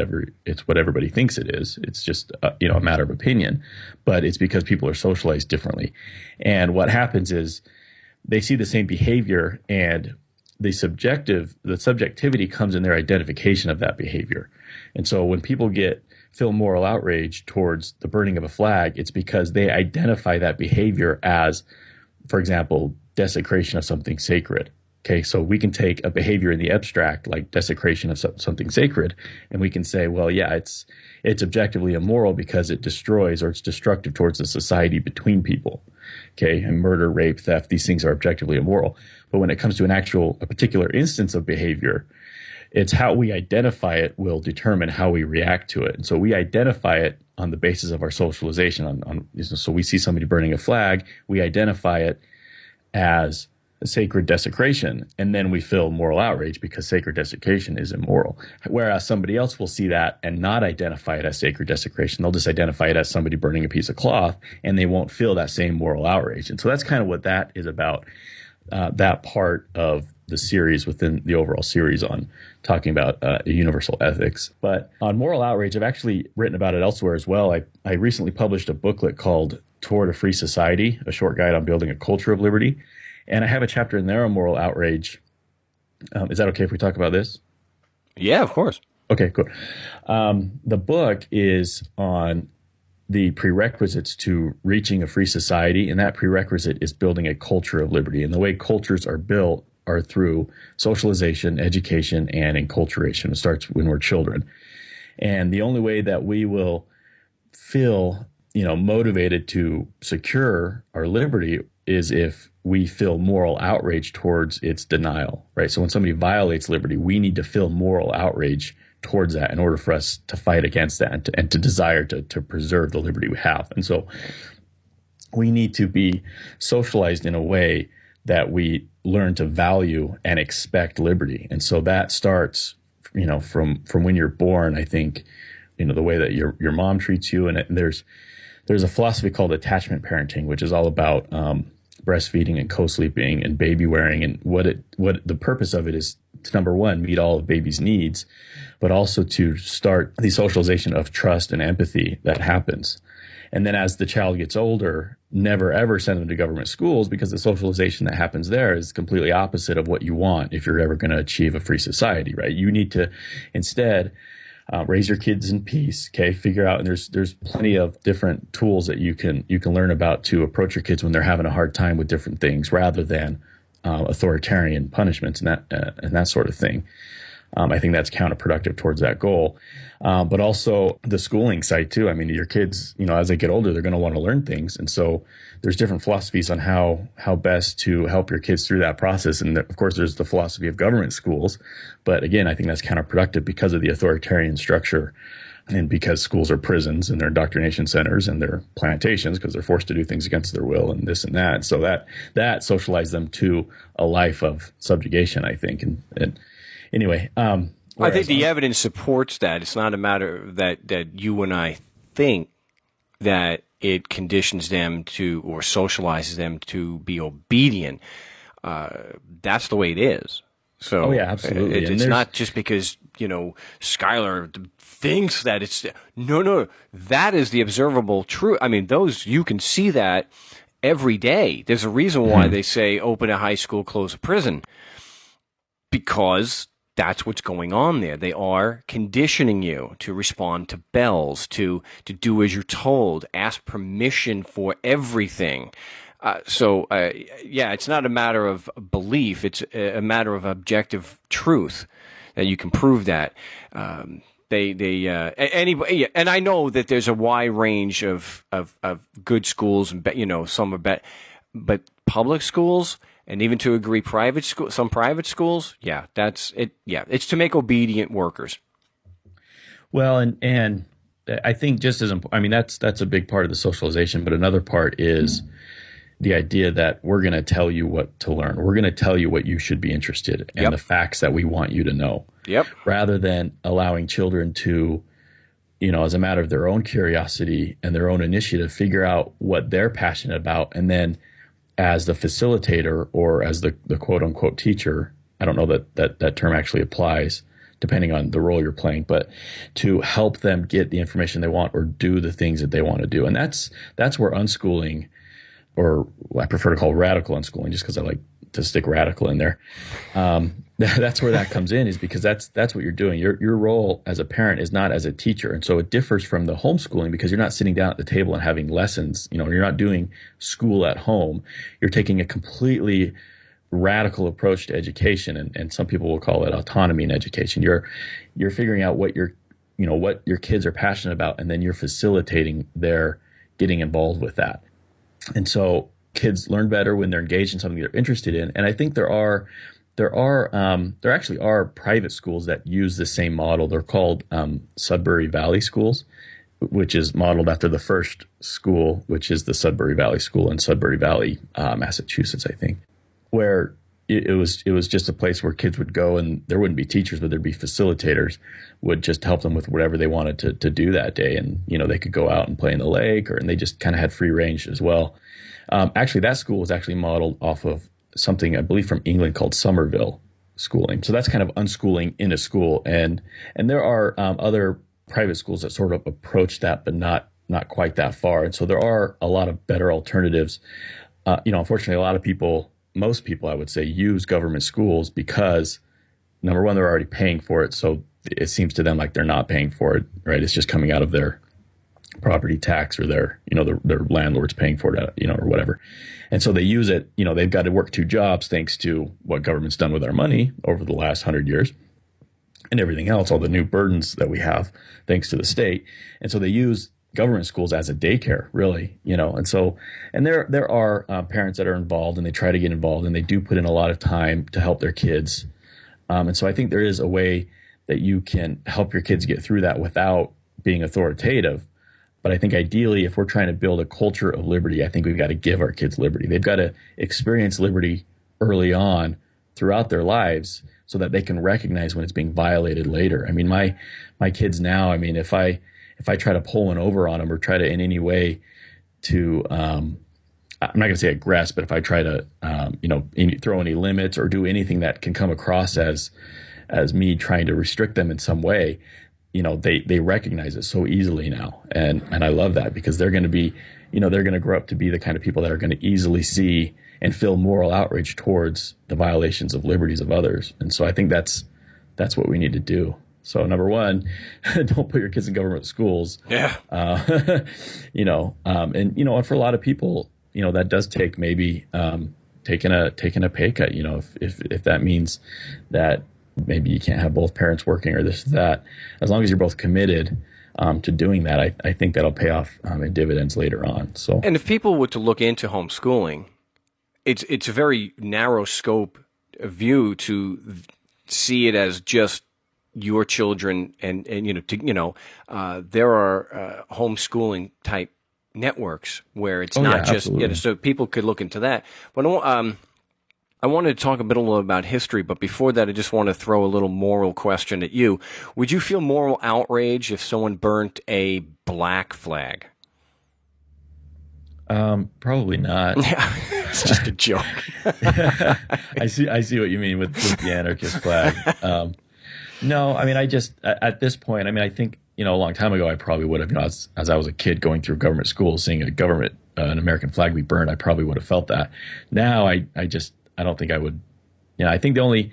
everybody thinks it is. It's just a matter of opinion, but it's because people are socialized differently. And what happens is they see the same behavior, and the subjectivity comes in their identification of that behavior. And so when people feel moral outrage towards the burning of a flag, it's because they identify that behavior as, for example, desecration of something sacred. Okay, so we can take a behavior in the abstract, like desecration of something sacred, and we can say, well, yeah, it's objectively immoral because it destroys, or it's destructive towards the society between people. Okay, and murder, rape, theft, these things are objectively immoral. But when it comes to a particular instance of behavior, it's how we identify it will determine how we react to it. And so we identify it on the basis of our socialization. So we see somebody burning a flag, we identify it as a sacred desecration, and then we feel moral outrage because sacred desecration is immoral. Whereas somebody else will see that and not identify it as sacred desecration. They'll just identify it as somebody burning a piece of cloth, and they won't feel that same moral outrage. And so that's kind of what that is about, that part of the series within the overall series on talking about universal ethics. But on moral outrage, I've actually written about it elsewhere as well. I recently published a booklet called Toward a Free Society, a short guide on building a culture of liberty. And I have a chapter in there on moral outrage. Is that okay if we talk about this? Yeah, of course. Okay, cool. The book is on the prerequisites to reaching a free society, and that prerequisite is building a culture of liberty. And the way cultures are built are through socialization, education, and enculturation. It starts when we're children. And the only way that we will feel, motivated to secure our liberty is if we feel moral outrage towards its denial, right? So when somebody violates liberty, we need to feel moral outrage towards that in order for us to fight against that and to desire to preserve the liberty we have. And so we need to be socialized in a way that we learn to value and expect liberty. And so that starts, from when you're born. I think, the way that your mom treats you, and there's a philosophy called attachment parenting, which is all about breastfeeding and co-sleeping and baby wearing, and what the purpose of it is to, number one, meet all of baby's needs, but also to start the socialization of trust and empathy that happens. And then as the child gets older, never ever send them to government schools, because the socialization that happens there is completely opposite of what you want if you're ever going to achieve a free society, right? You need to instead raise your kids in peace. Okay, figure out, and there's plenty of different tools that you can learn about to approach your kids when they're having a hard time with different things, rather than authoritarian punishments and that sort of thing. I think that's counterproductive towards that goal. But also the schooling side too. I mean, your kids, as they get older, they're going to want to learn things. And so there's different philosophies on how best to help your kids through that process. And of course, there's the philosophy of government schools. But again, I think that's counterproductive because of the authoritarian structure, and because schools are prisons and they're indoctrination centers and they're plantations because they're forced to do things against their will and this and that. So that socialized them to a life of subjugation, I think. And anyway, I think the evidence supports that. It's not a matter that you and I think that it conditions them to, or socializes them to be obedient. That's the way it is. So, oh yeah, absolutely. It's not just because, Skylar thinks that it's, no, that is the observable truth. I mean, you can see that every day. There's a reason why they say open a high school, close a prison, because that's what's going on there. They are conditioning you to respond to bells, to do as you're told, ask permission for everything. It's not a matter of belief. It's a matter of objective truth that you can prove that. Anybody, and I know that there's a wide range of good schools, and some are better, but public schools, and even to agree some private schools, yeah, that's it. Yeah, it's to make obedient workers. Well, and I think just as important, I mean, that's a big part of the socialization, but another part is the idea that we're going to tell you what to learn. We're going to tell you what you should be interested in and Yep. the facts that we want you to know, Yep. rather than allowing children to, as a matter of their own curiosity and their own initiative, figure out what they're passionate about. And then as the facilitator or as the quote unquote teacher, I don't know that term actually applies depending on the role you're playing, but to help them get the information they want or do the things that they want to do. And that's where unschooling, or I prefer to call radical unschooling just because I like to stick radical in there. That's where that comes in, is because that's what you're doing. Your role as a parent is not as a teacher. And so it differs from the homeschooling because you're not sitting down at the table and having lessons. You're not doing school at home. You're taking a completely radical approach to education. And some people will call it autonomy in education. You're figuring out what what your kids are passionate about, and then you're facilitating their getting involved with that. And so kids learn better when they're engaged in something they're interested in. And I think there actually are private schools that use the same model. They're called Sudbury Valley schools, which is modeled after the first school, which is the Sudbury Valley School in Sudbury Valley, Massachusetts, I think, where it was just a place where kids would go, and there wouldn't be teachers, but there'd be facilitators would just help them with whatever they wanted to do that day. And, they could go out and play in the lake, and they just kind of had free range as well. Actually, that school was actually modeled off of something, I believe, from England called Somerville schooling. So that's kind of unschooling in a school. And there are other private schools that sort of approach that, but not quite that far. And so there are a lot of better alternatives. Unfortunately, most people, I would say, use government schools because, number one, they're already paying for it. So it seems to them like they're not paying for it, right? It's just coming out of their property tax, or their landlord's paying for it, or whatever. And so they use it, they've got to work two jobs thanks to what government's done with our money over the last 100 years and everything else, all the new burdens that we have thanks to the state. And so they use government schools as a daycare, really, and so, and there are parents that are involved, and they try to get involved, and they do put in a lot of time to help their kids. And so I think there is a way that you can help your kids get through that without being authoritative. But I think ideally, if we're trying to build a culture of liberty, I think we've got to give our kids liberty. They've got to experience liberty early on throughout their lives so that they can recognize when it's being violated later. I mean, my kids now, I mean, if I try to pull one over on them or try to in any way to, I'm not going to say aggress, but if I try to, throw any limits or do anything that can come across as me trying to restrict them in some way, they recognize it so easily now. And I love that, because they're going to be, they're going to grow up to be the kind of people that are going to easily see and feel moral outrage towards the violations of liberties of others. And so I think that's what we need to do. So number one, don't put your kids in government schools. Yeah. And for a lot of people, that does take maybe taking a pay cut. If that means that maybe you can't have both parents working or this or that, as long as you're both committed to doing that, I think that'll pay off in dividends later on. So, and if people were to look into homeschooling, it's a very narrow scope view to see it as just your children, and there are homeschooling type networks where it's not just so people could look into that. But I wanted to talk a little about history, but before that, I just want to throw a little moral question at you. Would you feel moral outrage if someone burnt a black flag? Probably not. Yeah, it's just a joke. I see what you mean with the anarchist flag. No, I mean, at this point, I mean, I think, a long time ago, I probably would have, as I was a kid going through government school, seeing an American flag be burned, I probably would have felt that. Now, I don't think I would. I think the only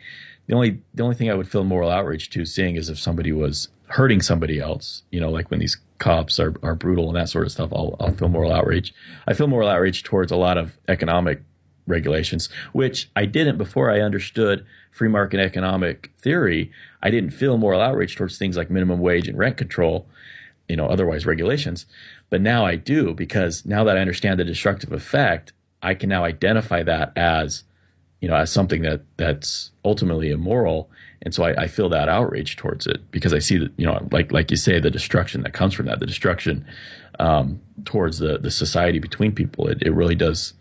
thing I would feel moral outrage to seeing is if somebody was hurting somebody else. Like when these cops are brutal and that sort of stuff. I'll feel moral outrage. I feel moral outrage towards a lot of economic regulations, which I didn't before I understood free market economic theory. I didn't feel moral outrage towards things like minimum wage and rent control, otherwise regulations. But now I do, because now that I understand the destructive effect, I can now identify that as as something that's ultimately immoral. And so I feel that outrage towards it because I see that, like you say, the destruction that comes from that, the destruction towards the society between people. It really does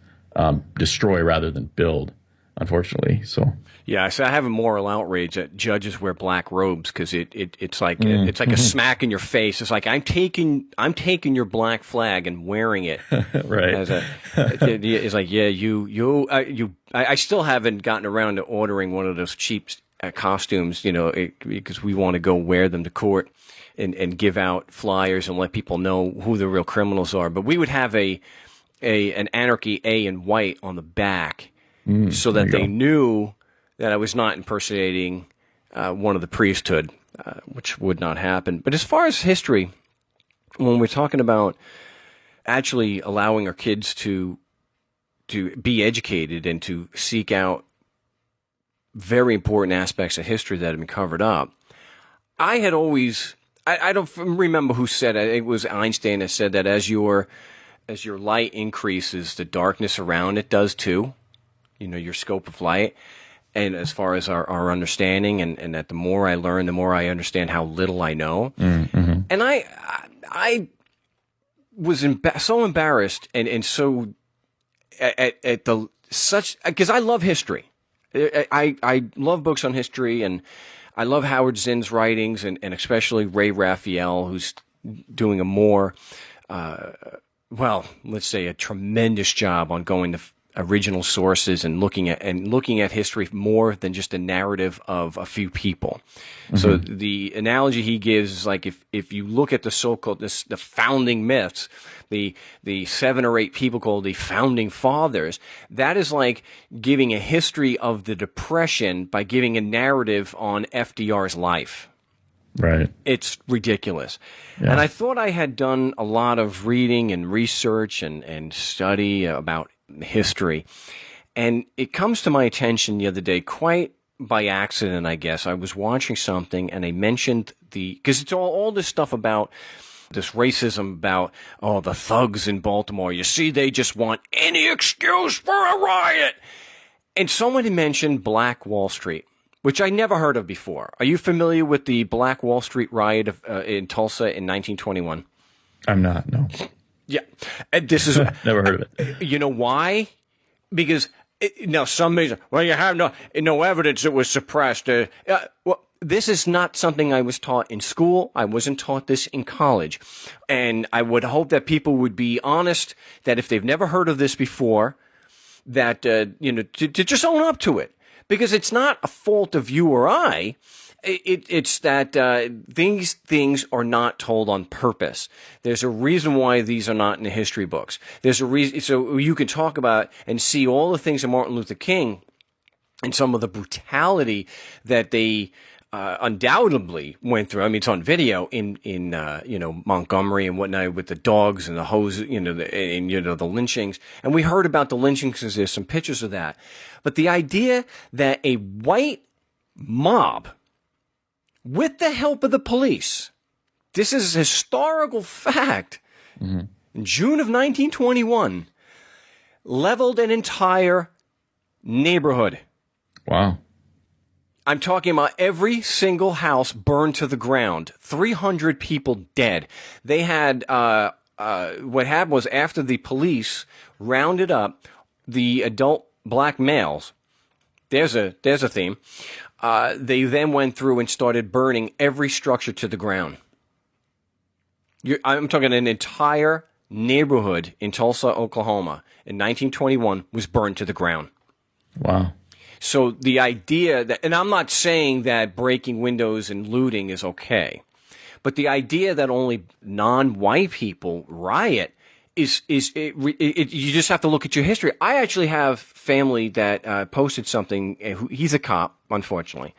destroy rather than build, unfortunately. So. Yeah, so I have a moral outrage that judges wear black robes because it's like it's like a smack in your face. It's like I'm taking your black flag and wearing it. Right. It's like I still haven't gotten around to ordering one of those cheap costumes, because we want to go wear them to court and give out flyers and let people know who the real criminals are. But we would have an Anarchy A in white on the back so that they knew that I was not impersonating one of the priesthood, which would not happen. But as far as history, when we're talking about actually allowing our kids to be educated and to seek out very important aspects of history that have been covered up, I had always, I don't remember who said it. It was Einstein that said that as your light increases, the darkness around it does too. Your scope of light. And as far as our understanding, and that the more I learn, the more I understand how little I know. Mm-hmm. And I was so embarrassed and so at the such, because I love history. I love books on history, and I love Howard Zinn's writings, and especially Ray Raphael, who's doing a more, let's say a tremendous job on going to original sources and looking at history more than just a narrative of a few people. Mm-hmm. So the analogy he gives is like if you look at the so-called the founding myths, the 7 or 8 people called the founding fathers, that is like giving a history of the Depression by giving a narrative on FDR's life. Right. It's ridiculous. Yeah. And I thought I had done a lot of reading and research and study about history. And it comes to my attention the other day, quite by accident, I guess. I was watching something and they mentioned because it's all this stuff about this racism about, the thugs in Baltimore. You see, they just want any excuse for a riot. And someone had mentioned Black Wall Street, which I never heard of before. Are you familiar with the Black Wall Street riot in Tulsa in 1921? I'm not, no. Yeah. This is never heard of it. You know why? Because now somebody's, you have no evidence it was suppressed. This is not something I was taught in school. I wasn't taught this in college. And I would hope that people would be honest, that if they've never heard of this before, that, to just own up to it. Because it's not a fault of you or I. It's that these things are not told on purpose. There's a reason why these are not in the history books. There's a reason, so you can talk about and see all the things of Martin Luther King and some of the brutality that they undoubtedly went through. I mean, it's on video in Montgomery and whatnot with the dogs and the hose, the lynchings. And we heard about the lynchings because there's some pictures of that. But the idea that a white mob, with the help of the police, this is a historical fact, in June of 1921, leveled an entire neighborhood. Wow. I'm talking about every single house burned to the ground, 300 people dead. They had, what happened was after the police rounded up the adult black males, there's a theme, they then went through and started burning every structure to the ground. I'm talking an entire neighborhood in Tulsa, Oklahoma in 1921 was burned to the ground. Wow. So the idea that, and I'm not saying that breaking windows and looting is okay, but the idea that only non-white people riot you just have to look at your history. I actually have family that posted something. He's a cop, unfortunately,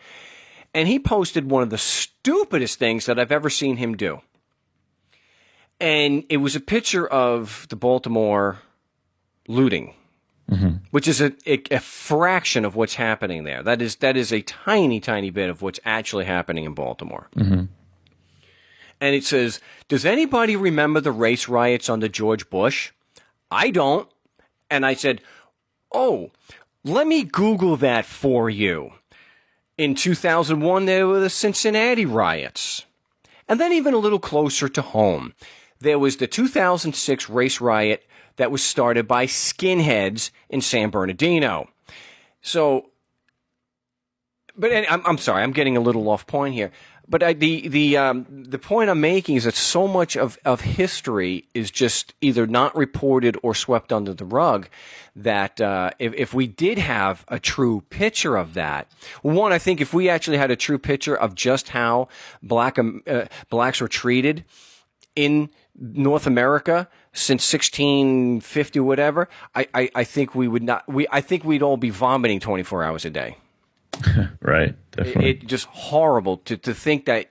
and he posted one of the stupidest things that I've ever seen him do. And it was a picture of the Baltimore looting, which is a fraction of what's happening there. That is a tiny, tiny bit of what's actually happening in Baltimore. And it says, does anybody remember the race riots under George Bush? I don't. And I said, oh, Let me Google that for you. In 2001, there were the Cincinnati riots. And then even a little closer to home, there was the 2006 race riot that was started by skinheads in San Bernardino. So, but I'm sorry, I'm getting a little off point here. But the point I'm making is that so much of history is just either not reported or swept under the rug. That if we did have a true picture of that, one, I think if we actually had a true picture of just how blacks were treated in North America since 1650, whatever, I think we would not. I think we'd all be vomiting 24 hours a day. Right. Definitely. It just horrible to think that.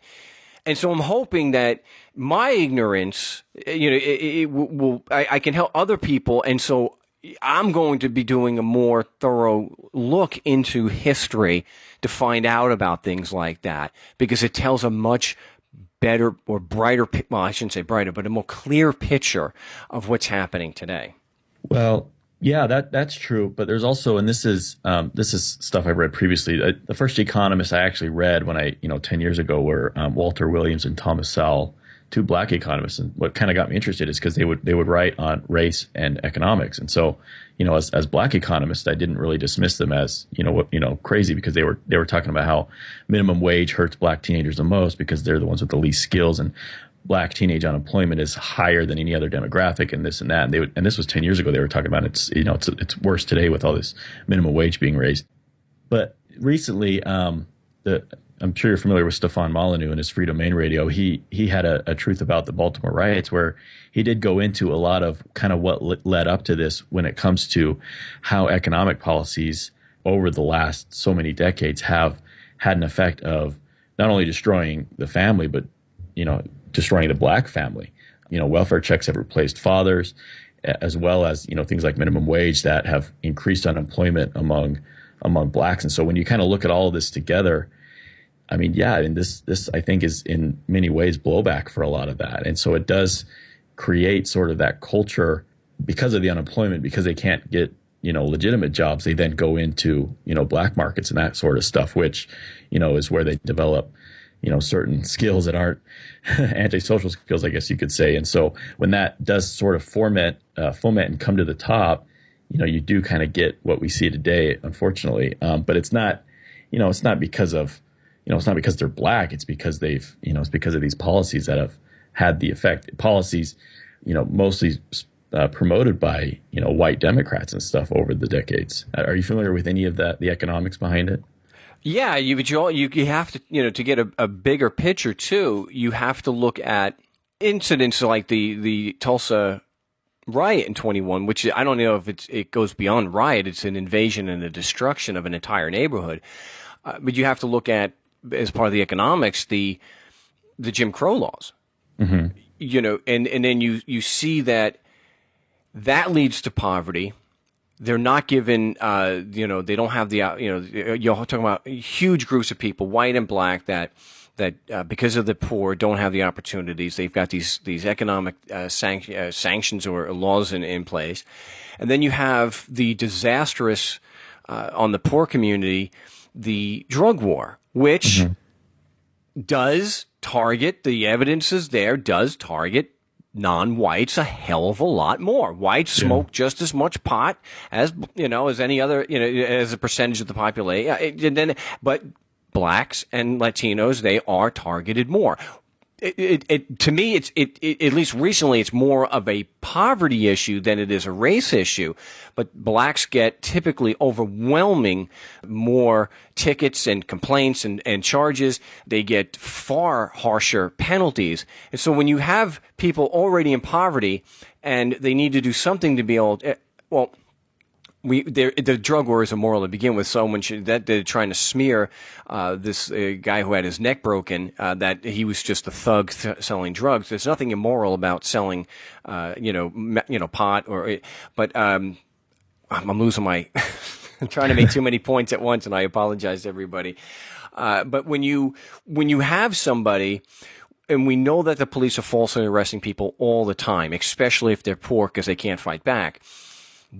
And so I'm hoping that my ignorance, I can help other people. And so I'm going to be doing a more thorough look into history to find out about things like that, because it tells a much better or brighter, well, I shouldn't say brighter, but a more clear picture of what's happening today. Well, yeah, that's true. But there's also, and this is stuff I've read previously. The first economists I actually read when 10 years ago were Walter Williams and Thomas Sowell, two black economists. And what kind of got me interested is because they would write on race and economics. And so, as black economists, I didn't really dismiss them as crazy, because they were talking about how minimum wage hurts black teenagers the most because they're the ones with the least skills, and black teenage unemployment is higher than any other demographic, and this and that. And this was 10 years ago. They were talking about it's worse today with all this minimum wage being raised. But recently, I'm sure you're familiar with Stefan Molyneux and his Free Domain Radio. He had a truth about the Baltimore riots, where he did go into a lot of kind of what led up to this when it comes to how economic policies over the last so many decades have had an effect of not only destroying the family, but destroying the black family. Welfare checks have replaced fathers, as well as, things like minimum wage that have increased unemployment among blacks. And so when you kind of look at all of this together, I mean, yeah, and this I think is in many ways blowback for a lot of that. And so it does create sort of that culture because of the unemployment, because they can't get, legitimate jobs. They then go into, black markets and that sort of stuff, which, is where they develop certain skills that aren't antisocial skills, I guess you could say. And so when that does sort of foment and come to the top, you do kind of get what we see today, unfortunately. But it's not, it's not because of, it's not because they're black. It's because it's because of these policies that have had the effect. Policies, mostly promoted by, white Democrats and stuff over the decades. Are you familiar with any of that, the economics behind it? Yeah, you have to, to get a bigger picture too, you have to look at incidents like the Tulsa riot in 21, which I don't know if it goes beyond riot. It's an invasion and a destruction of an entire neighborhood. But you have to look at, as part of the economics, the Jim Crow laws. Mm-hmm. And then you see that leads to poverty. They're not given, they don't have the, you're talking about huge groups of people, white and black, that because of the poor don't have the opportunities. They've got these economic sanctions or laws in place. And then you have the disastrous, on the poor community, the drug war, which does target, the evidence is there, does target non-whites a hell of a lot more. Whites smoke just as much pot as any other, as a percentage of the population. But blacks and Latinos, they are targeted more. To me, it's at least recently, it's more of a poverty issue than it is a race issue. But blacks get typically overwhelming more tickets and complaints and charges. They get far harsher penalties. And so when you have people already in poverty and they need to do something to be able to, the drug war is immoral to begin with. Someone that they're trying to smear this guy who had his neck broken, that he was just a thug selling drugs. There's nothing immoral about selling, pot but I'm losing my. I'm trying to make too many points at once, and I apologize to everybody. But when you have somebody. And we know that the police are falsely arresting people all the time, especially if they're poor because they can't fight back.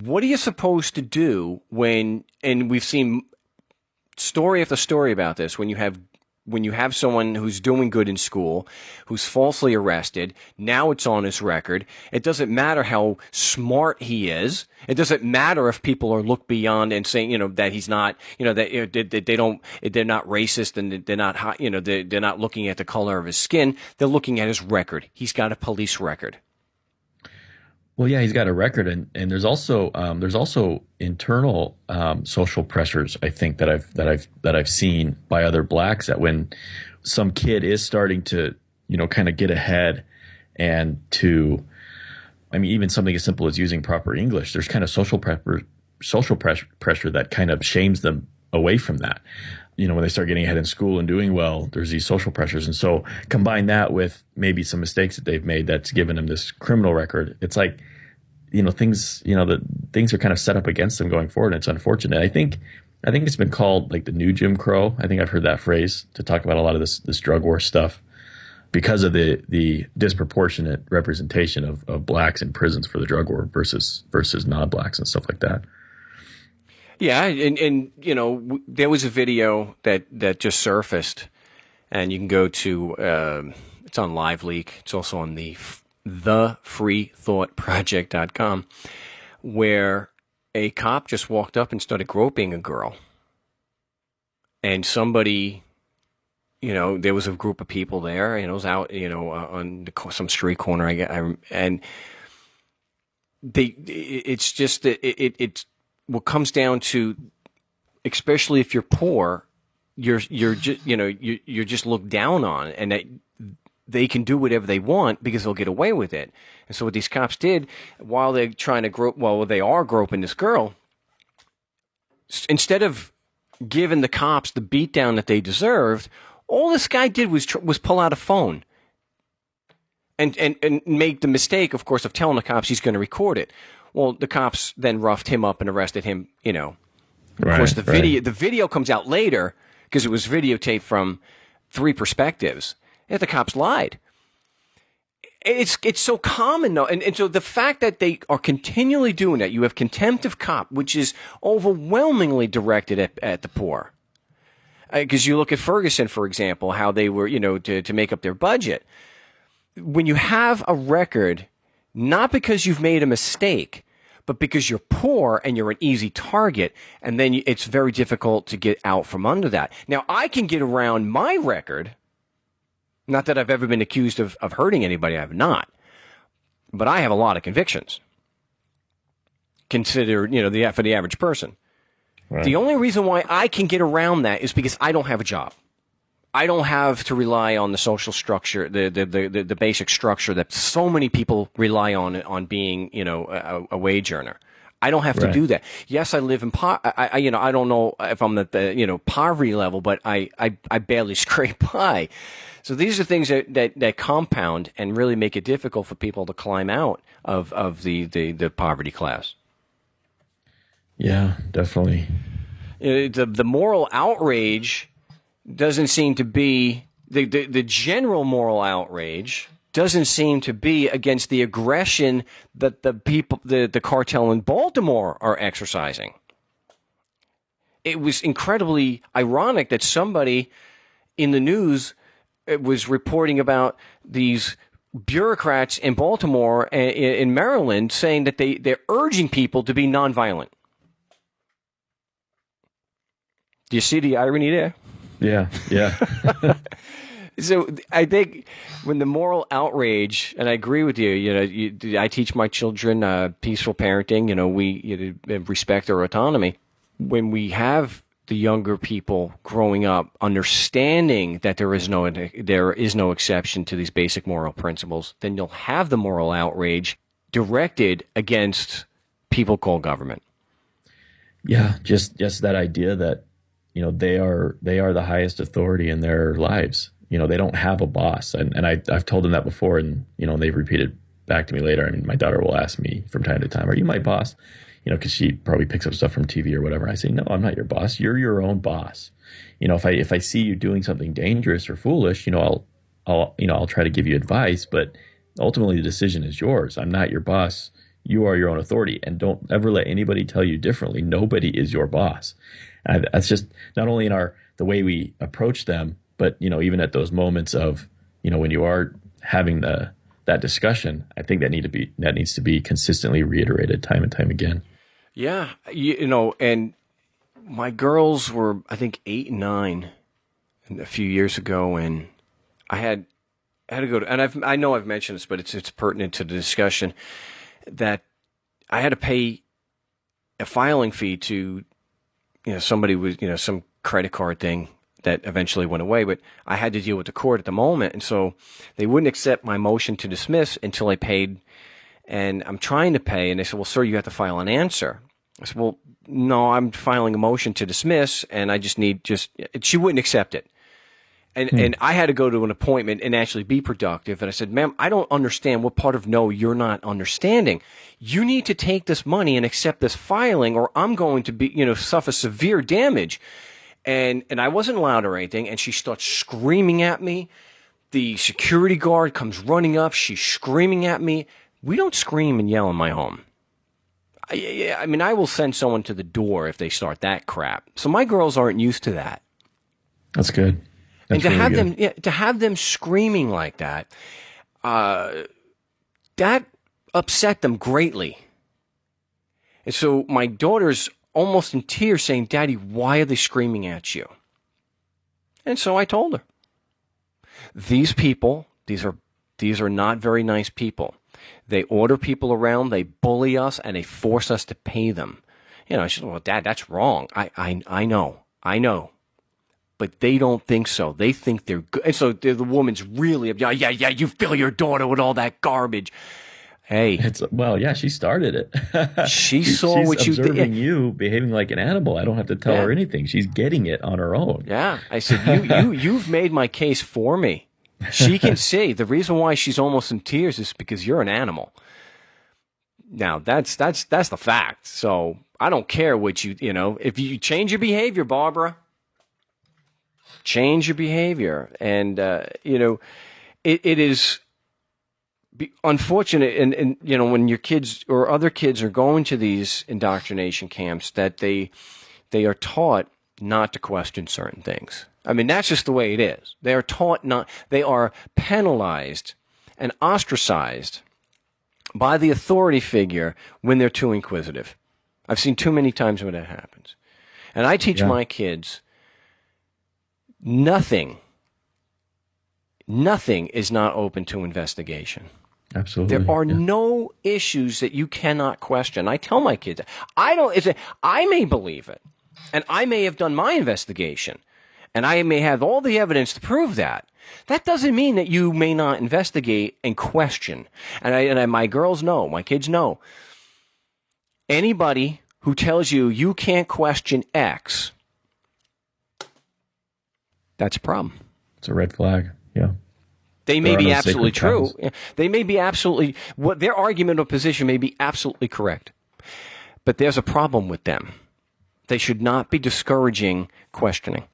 What are you supposed to do when, and we've seen story after story about this, when you have someone who's doing good in school, who's falsely arrested, now it's on his record. It doesn't matter how smart he is. It doesn't matter if people are look beyond and saying, that he's not, that they don't, they're not racist and they're not, they're not looking at the color of his skin. They're looking at his record. He's got a police record. Well, yeah, he's got a record, and there's also internal social pressures. I think that I've seen by other blacks, that when some kid is starting to kind of get ahead, and to, I mean, even something as simple as using proper English, there's kind of social pressure that kind of shames them away from that. When they start getting ahead in school and doing well, there's these social pressures. And so combine that with maybe some mistakes that they've made that's given them this criminal record. It's like, things are kind of set up against them going forward. And it's unfortunate. I think it's been called like the new Jim Crow. I think I've heard that phrase to talk about a lot of this drug war stuff, because of the disproportionate representation of blacks in prisons for the drug war versus non-blacks and stuff like that. Yeah, and there was a video that just surfaced, and you can go to it's on LiveLeak. It's also on the freethoughtproject.com, where a cop just walked up and started groping a girl, and somebody, there was a group of people there, and it was out, on some street corner, and it's just it's what comes down to, especially if you're poor, you're just you're just looked down on, and that they can do whatever they want because they'll get away with it. And so what these cops did, while they're trying to they are groping this girl, instead of giving the cops the beatdown that they deserved, all this guy did was pull out a phone and make the mistake, of course, of telling the cops he's going to record it. Well, the cops then roughed him up and arrested him. Of course, the video comes out later because it was videotaped from three perspectives. And the cops lied. It's so common though, and so the fact that they are continually doing that, you have contempt of cop, which is overwhelmingly directed at the poor. Because you look at Ferguson, for example, how they were, to make up their budget. When you have a record, not because you've made a mistake, but because you're poor and you're an easy target, and then it's very difficult to get out from under that. Now, I can get around my record. Not that I've ever been accused of hurting anybody. I have not. But I have a lot of convictions. Consider, for the average person. Right. The only reason why I can get around that is because I don't have a job. I don't have to rely on the social structure, the basic structure that so many people rely on being, a wage earner. I don't have to do that. Yes, I live in I don't know if I'm at the poverty level, but I barely scrape by. So these are things that compound and really make it difficult for people to climb out of the poverty class. Yeah, definitely. The moral outrage doesn't seem to be the general moral outrage doesn't seem to be against the aggression that the cartel in Baltimore are exercising. It was incredibly ironic that somebody in the news was reporting about these bureaucrats in Baltimore and in Maryland saying that they're urging people to be nonviolent. Do you see the irony there? Yeah. So I think when the moral outrage, and I agree with you, I teach my children peaceful parenting. We respect their autonomy. When we have the younger people growing up understanding that there is no exception to these basic moral principles, then you'll have the moral outrage directed against people called government. Yeah, just that idea that they are the highest authority in their lives. They don't have a boss, and I've told them that before, and they've repeated back to me later. I mean, my daughter will ask me from time to time, "Are you my boss?" Because she probably picks up stuff from TV or whatever. I say, "No, I'm not your boss. You're your own boss." If I see you doing something dangerous or foolish, I'll try to give you advice, but ultimately the decision is yours. I'm not your boss. You are your own authority, and don't ever let anybody tell you differently. Nobody is your boss. And that's just not only in the way we approach them, but even at those moments of when you are having that discussion. I think that needs to be consistently reiterated time and time again. Yeah, and my girls were, I think, 8 and 9 a few years ago, and I had to go to, and I know I've mentioned this, but it's pertinent to the discussion, that I had to pay a filing fee to, somebody with, some credit card thing that eventually went away, but I had to deal with the court at the moment, and so they wouldn't accept my motion to dismiss until I paid, and I'm trying to pay, and they said, well, sir, you have to file an answer. I said, well, no, I'm filing a motion to dismiss, and I just she wouldn't accept it. And I had to go to an appointment and actually be productive. And I said, ma'am, I don't understand what part of no you're not understanding. You need to take this money and accept this filing, or I'm going to be, suffer severe damage. And I wasn't loud or anything. And she starts screaming at me. The security guard comes running up. She's screaming at me. We don't scream and yell in my home. I mean, I will send someone to the door if they start that crap. So my girls aren't used to that. That's good. That's and to really have to have them screaming like that, that upset them greatly. And so my daughter's almost in tears saying, Daddy, why are they screaming at you? And so I told her, these are not very nice people. They order people around, they bully us, and they force us to pay them. She said, well, Dad, that's wrong. I know. But they don't think so. They think they're good. And so the woman's really, yeah, you fill your daughter with all that garbage. Hey. She started it. She saw what you did. She's observing you behaving like an animal. I don't have to tell her anything. She's getting it on her own. Yeah. I said, you've made my case for me. She can see. The reason why she's almost in tears is because you're an animal. Now, that's the fact. So I don't care what if you change your behavior, Barbara. Change your behavior. And, it is unfortunate. And, when your kids or other kids are going to these indoctrination camps, that they are taught not to question certain things. I mean, that's just the way it is. They are taught they are penalized and ostracized by the authority figure when they're too inquisitive. I've seen too many times when that happens. And I teach my kids, nothing is not open to investigation. Absolutely. There are no issues that you cannot question. I tell my kids, I may believe it, and I may have done my investigation, and I may have all the evidence to prove that. That doesn't mean that you may not investigate and question. And my girls know, my kids know. Anybody who tells you can't question X, that's a problem. It's a red flag. Yeah. They may be absolutely true. They may be absolutely, their argument or position may be absolutely correct. But there's a problem with them. They should not be discouraging questioning.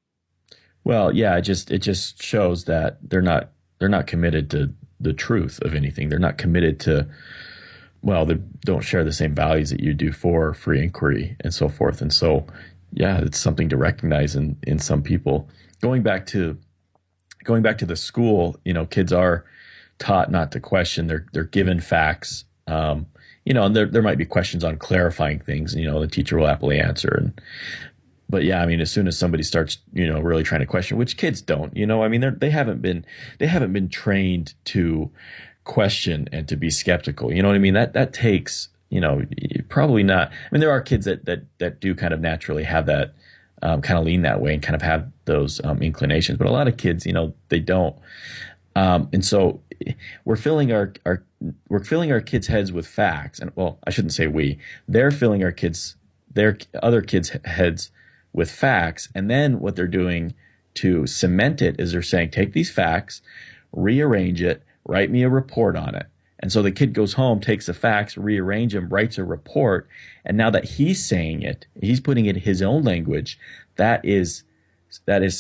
Well, yeah, it just shows that they're not committed to the truth of anything. They're not committed to, they don't share the same values that you do for free inquiry and so forth. And so, yeah, it's something to recognize in some people. Going back to the school, kids are taught not to question. They're given facts, and there might be questions on clarifying things, and, the teacher will happily answer. But yeah, I mean, as soon as somebody starts, really trying to question, which kids don't, I mean, they haven't been trained to question and to be skeptical. You know what I mean? That takes, probably not. I mean, there are kids that do kind of naturally have that, kind of lean that way and kind of have those inclinations, but a lot of kids, they don't. And so we're filling our kids' heads with facts, and I shouldn't say they're filling their other kids' heads with facts, and then what they're doing to cement it is they're saying, take these facts, rearrange it, write me a report on it. And so the kid goes home, takes the facts, rearrange them, writes a report, and now that he's saying it, he's putting it in his own language, that is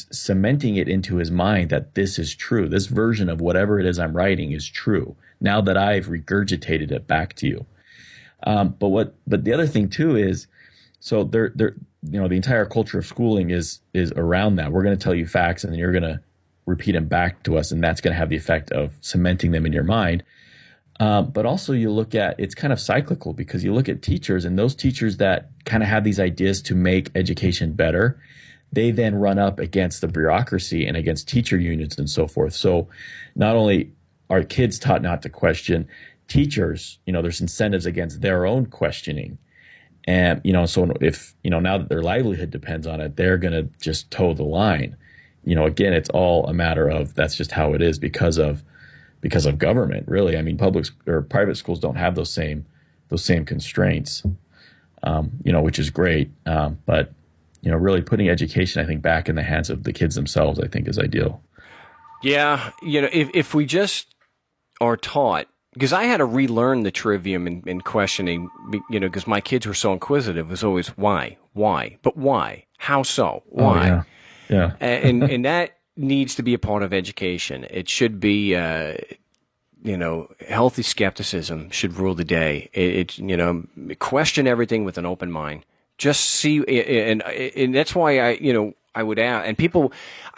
cementing it into his mind that this is true. This version of whatever it is I'm writing is true, now that I've regurgitated it back to you. But the other thing too is, so the entire culture of schooling is around that. We're going to tell you facts, and then you're going to repeat them back to us, and that's going to have the effect of cementing them in your mind. But also, you look at, it's kind of cyclical, because you look at teachers, and those teachers that kind of have these ideas to make education better, they then run up against the bureaucracy and against teacher unions and so forth. So not only are kids taught not to question, teachers, there's incentives against their own questioning. And, so if, now that their livelihood depends on it, they're going to just toe the line. Again, it's all a matter of, that's just how it is because of government, really. I mean, public or private schools don't have those same constraints, which is great. But really putting education, I think, back in the hands of the kids themselves, I think, is ideal. Yeah, if we just are taught, because I had to relearn the trivium and questioning, because my kids were so inquisitive. It was always why, but why, how so, why, Oh, yeah. and that needs to be a part of education. It should be, healthy skepticism should rule the day. Question everything with an open mind. Just see, and that's why I would ask, and people,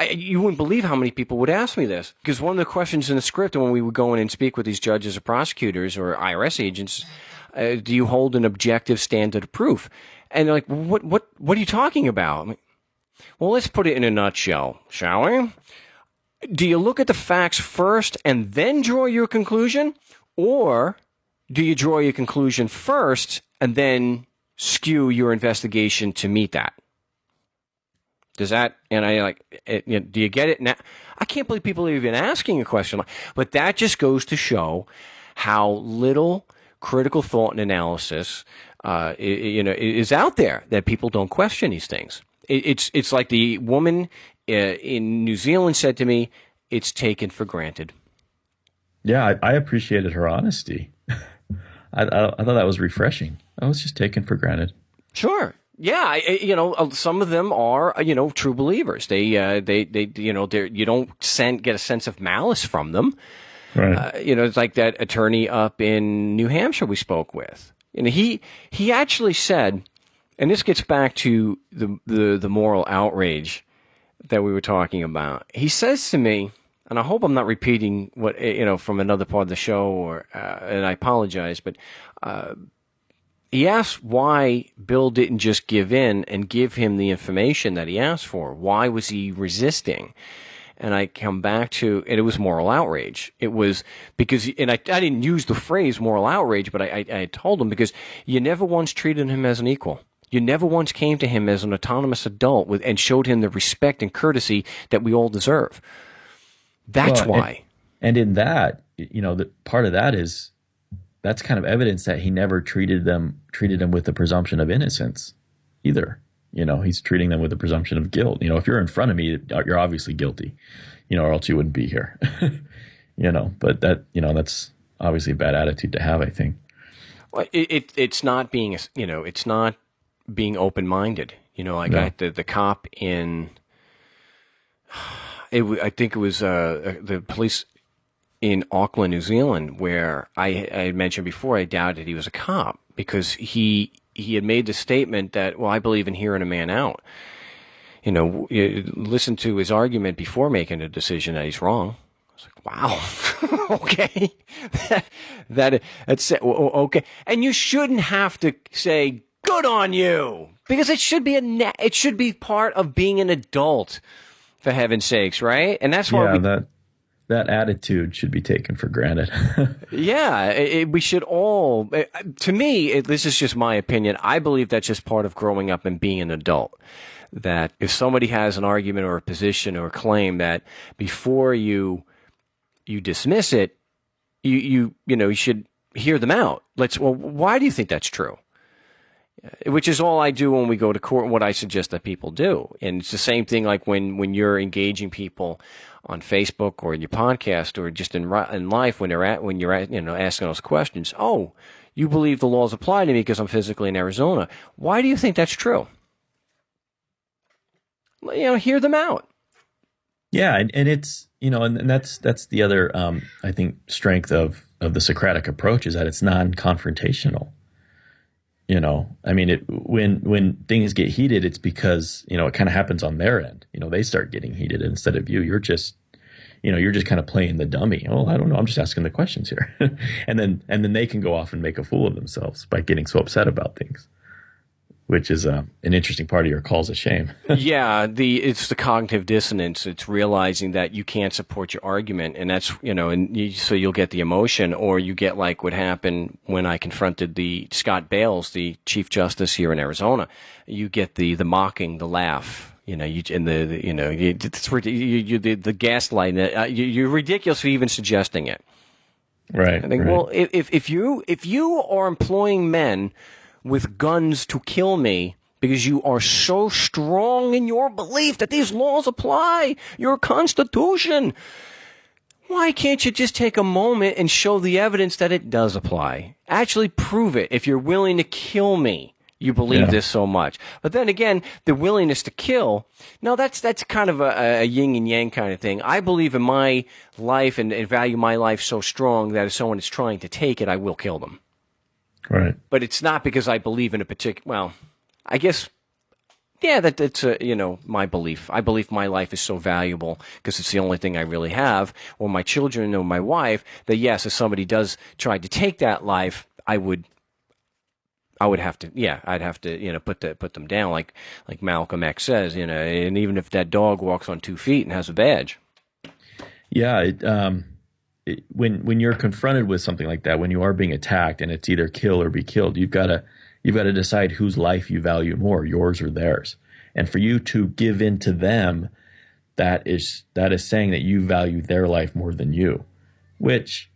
you wouldn't believe how many people would ask me this, because one of the questions in the script, when we would go in and speak with these judges or prosecutors or IRS agents, do you hold an objective standard of proof? And they're like, what are you talking about? I'm like, well, let's put it in a nutshell, shall we? Do you look at the facts first and then draw your conclusion? Or do you draw your conclusion first and then skew your investigation to meet that? Does that, and I like, do you get it now? I can't believe people are even asking a question, but that just goes to show how little critical thought and analysis, is out there, that people don't question these things. It's like the woman in New Zealand said to me, it's taken for granted. Yeah, I appreciated her honesty. I thought that was refreshing. I was just taken for granted. Sure. Yeah, some of them are, true believers. They you don't get a sense of malice from them. Right. It's like that attorney up in New Hampshire we spoke with. He actually said, and this gets back to the moral outrage that we were talking about. He says to me, and I hope I'm not repeating what from another part of the show, and I apologize, but he asked why Bill didn't just give in and give him the information that he asked for. Why was he resisting? And I come back to, and it was moral outrage. It was because, and I didn't use the phrase moral outrage, but I told him, because you never once treated him as an equal. You never once came to him as an autonomous adult and showed him the respect and courtesy that we all deserve. That's why. And in that, part of that is, that's kind of evidence that he never treated them with the presumption of innocence either. He's treating them with the presumption of guilt. If you're in front of me, you're obviously guilty, or else you wouldn't be here. But that's obviously a bad attitude to have, I think. Well, it's not being, it's not being open-minded. The cop in, I think it was the police in Auckland, New Zealand, where I had mentioned before, I doubted he was a cop, because he had made the statement that, well, I believe in hearing a man out. Listen to his argument before making a decision that he's wrong. I was like, wow, okay, that's okay. And you shouldn't have to say good on you, because it should be part of being an adult, for heaven's sakes, right? And that's why that attitude should be taken for granted. Yeah, we should all. To me, this is just my opinion. I believe that's just part of growing up and being an adult. That if somebody has an argument or a position or a claim, that before you dismiss it, you should hear them out. Why do you think that's true? Which is all I do when we go to court, what I suggest that people do. And it's the same thing like when you're engaging people on Facebook or in your podcast or just in life when you're asking those questions. Oh, you believe the laws apply to me because I'm physically in Arizona. Why do you think that's true? Hear them out. Yeah, and it's and that's the other I think strength of the Socratic approach, is that it's non-confrontational. I mean, when things get heated, it's because, it kind of happens on their end. They start getting heated instead of you. You're just kind of playing the dummy. Oh, I don't know. I'm just asking the questions here. and then they can go off and make a fool of themselves by getting so upset about things, which is an interesting part of your calls of shame. Yeah, it's the cognitive dissonance. It's realizing that you can't support your argument, and that's so you'll get the emotion, or you get like what happened when I confronted the Scott Bales, the Chief Justice here in Arizona. You get the mocking, the laugh. The gaslighting. You're ridiculous for even suggesting it. Right. I think. Right. Well, if you are employing men with guns to kill me because you are so strong in your belief that these laws apply, your Constitution, why can't you just take a moment and show the evidence that it does apply? Actually prove it. If you're willing to kill me, you believe this so much. But then again, the willingness to kill, no, that's kind of a yin and yang kind of thing. I believe in my life and value my life so strong that if someone is trying to take it, I will kill them. Right. But it's not because I believe in a particular, well, I guess, yeah, that's my belief. I believe my life is so valuable because it's the only thing I really have, or my children or my wife, that yes, if somebody does try to take that life, I'd have to, put them down like Malcolm X says, and even if that dog walks on 2 feet and has a badge. Yeah. When you're confronted with something like that, when you are being attacked and it's either kill or be killed, you've got to decide whose life you value more, yours or theirs. And for you to give in to them, that is saying that you value their life more than you, which,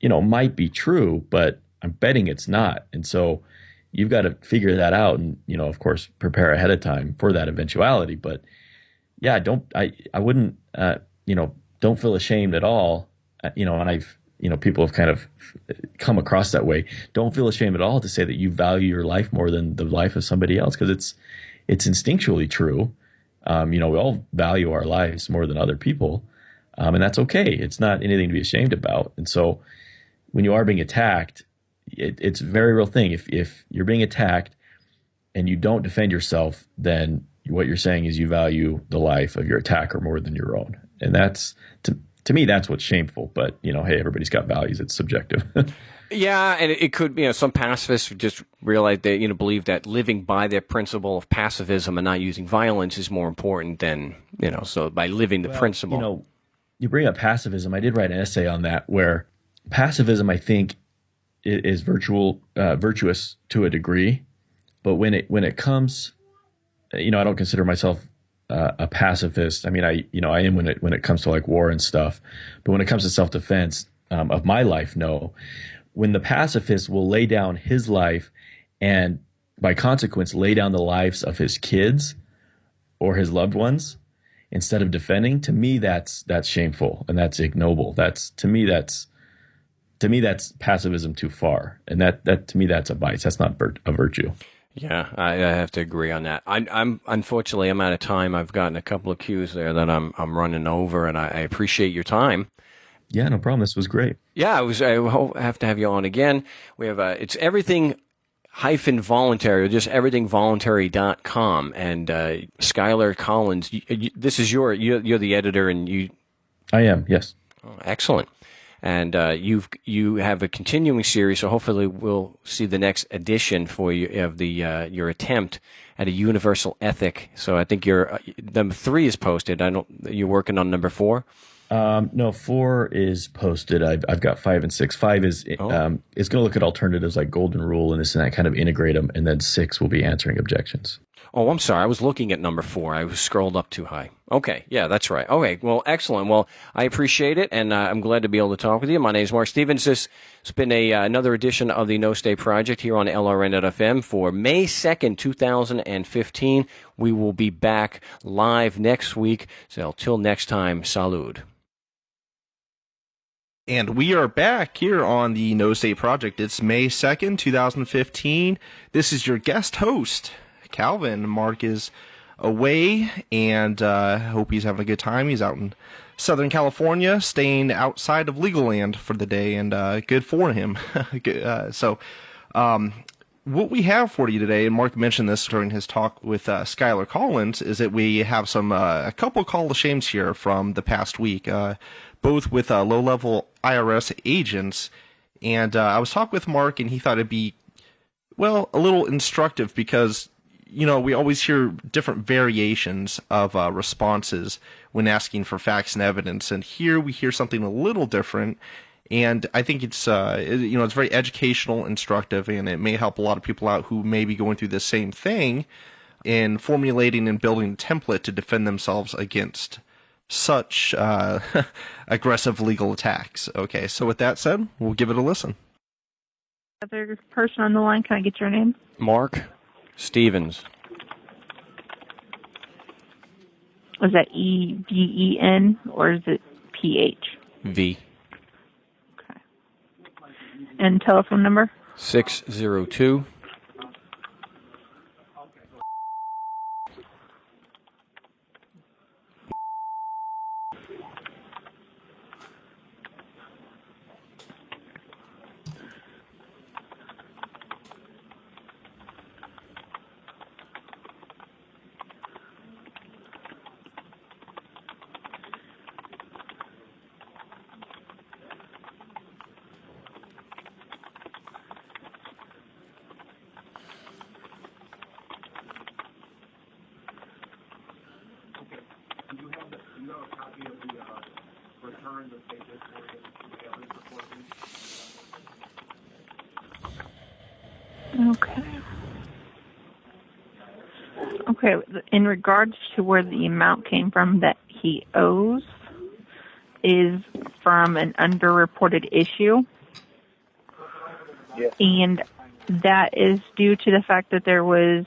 might be true, but I'm betting it's not. And so you've got to figure that out and, of course, prepare ahead of time for that eventuality. But yeah, I wouldn't, don't feel ashamed at all. And people have kind of come across that way. Don't feel ashamed at all to say that you value your life more than the life of somebody else, because it's instinctually true. We all value our lives more than other people, and that's okay. It's not anything to be ashamed about. And so, when you are being attacked, it's a very real thing. If you're being attacked and you don't defend yourself, then what you're saying is you value the life of your attacker more than your own, and that's to me, that's what's shameful. But, hey, everybody's got values. It's subjective. Yeah, and it could be, some pacifists just realize they, believe that living by their principle of pacifism and not using violence is more important than, so by living the principle. You bring up pacifism. I did write an essay on that where pacifism, I think, is virtuous to a degree. But when it comes, I don't consider myself a pacifist. I mean, I am when it comes to like war and stuff, but when it comes to self-defense of my life, no. When the pacifist will lay down his life and by consequence lay down the lives of his kids or his loved ones instead of defending, to me that's shameful and that's ignoble. To me that's pacifism too far, and that to me that's a vice. That's not a virtue. Yeah, I have to agree on that. I'm unfortunately I'm out of time. I've gotten a couple of cues there that I'm running over, and I appreciate your time. Yeah, no problem. This was great. Yeah, I have to have you on again. We have it's everything-voluntary, or just everythingvoluntary.com. And Skylar Collins, this is you're the editor, and you. I am, yes. Oh, excellent. And you have a continuing series, so hopefully we'll see the next edition for you of your attempt at a universal ethic. So I think your number 3 is posted. You're working on number 4. No, 4 is posted. I've got 5 and 6. 5 is it's going to look at alternatives like golden rule and this and that, kind of integrate them, and then 6 will be answering objections. Oh, I'm sorry. I was looking at number 4. I was scrolled up too high. Okay. Yeah, that's right. Okay. Well, excellent. Well, I appreciate it, and I'm glad to be able to talk with you. My name is Marc Stevens. This has been another edition of the No State Project here on LRN.FM for May 2nd, 2015. We will be back live next week. So till next time, salud. And we are back here on the No State Project. It's May 2nd, 2015. This is your guest host, Calvin. Mark is away, and I hope he's having a good time. He's out in Southern California, staying outside of legal land for the day, and good for him. what we have for you today, and Mark mentioned this during his talk with Skylar Collins, is that we have a couple call of shames here from the past week, both with low-level IRS agents. And I was talking with Mark, and he thought it'd be, well, a little instructive because, we always hear different variations of responses when asking for facts and evidence. And here we hear something a little different. And I think it's very educational, instructive, and it may help a lot of people out who may be going through the same thing in formulating and building a template to defend themselves against such aggressive legal attacks. Okay, so with that said, we'll give it a listen. Other person on the line, can I get your name? Mark Stevens. Is that E-V-E-N or is it P-H? V. Okay. And telephone number? 602. Okay, in regards to where the amount came from that he owes is from an underreported issue. Yes. And that is due to the fact that there was,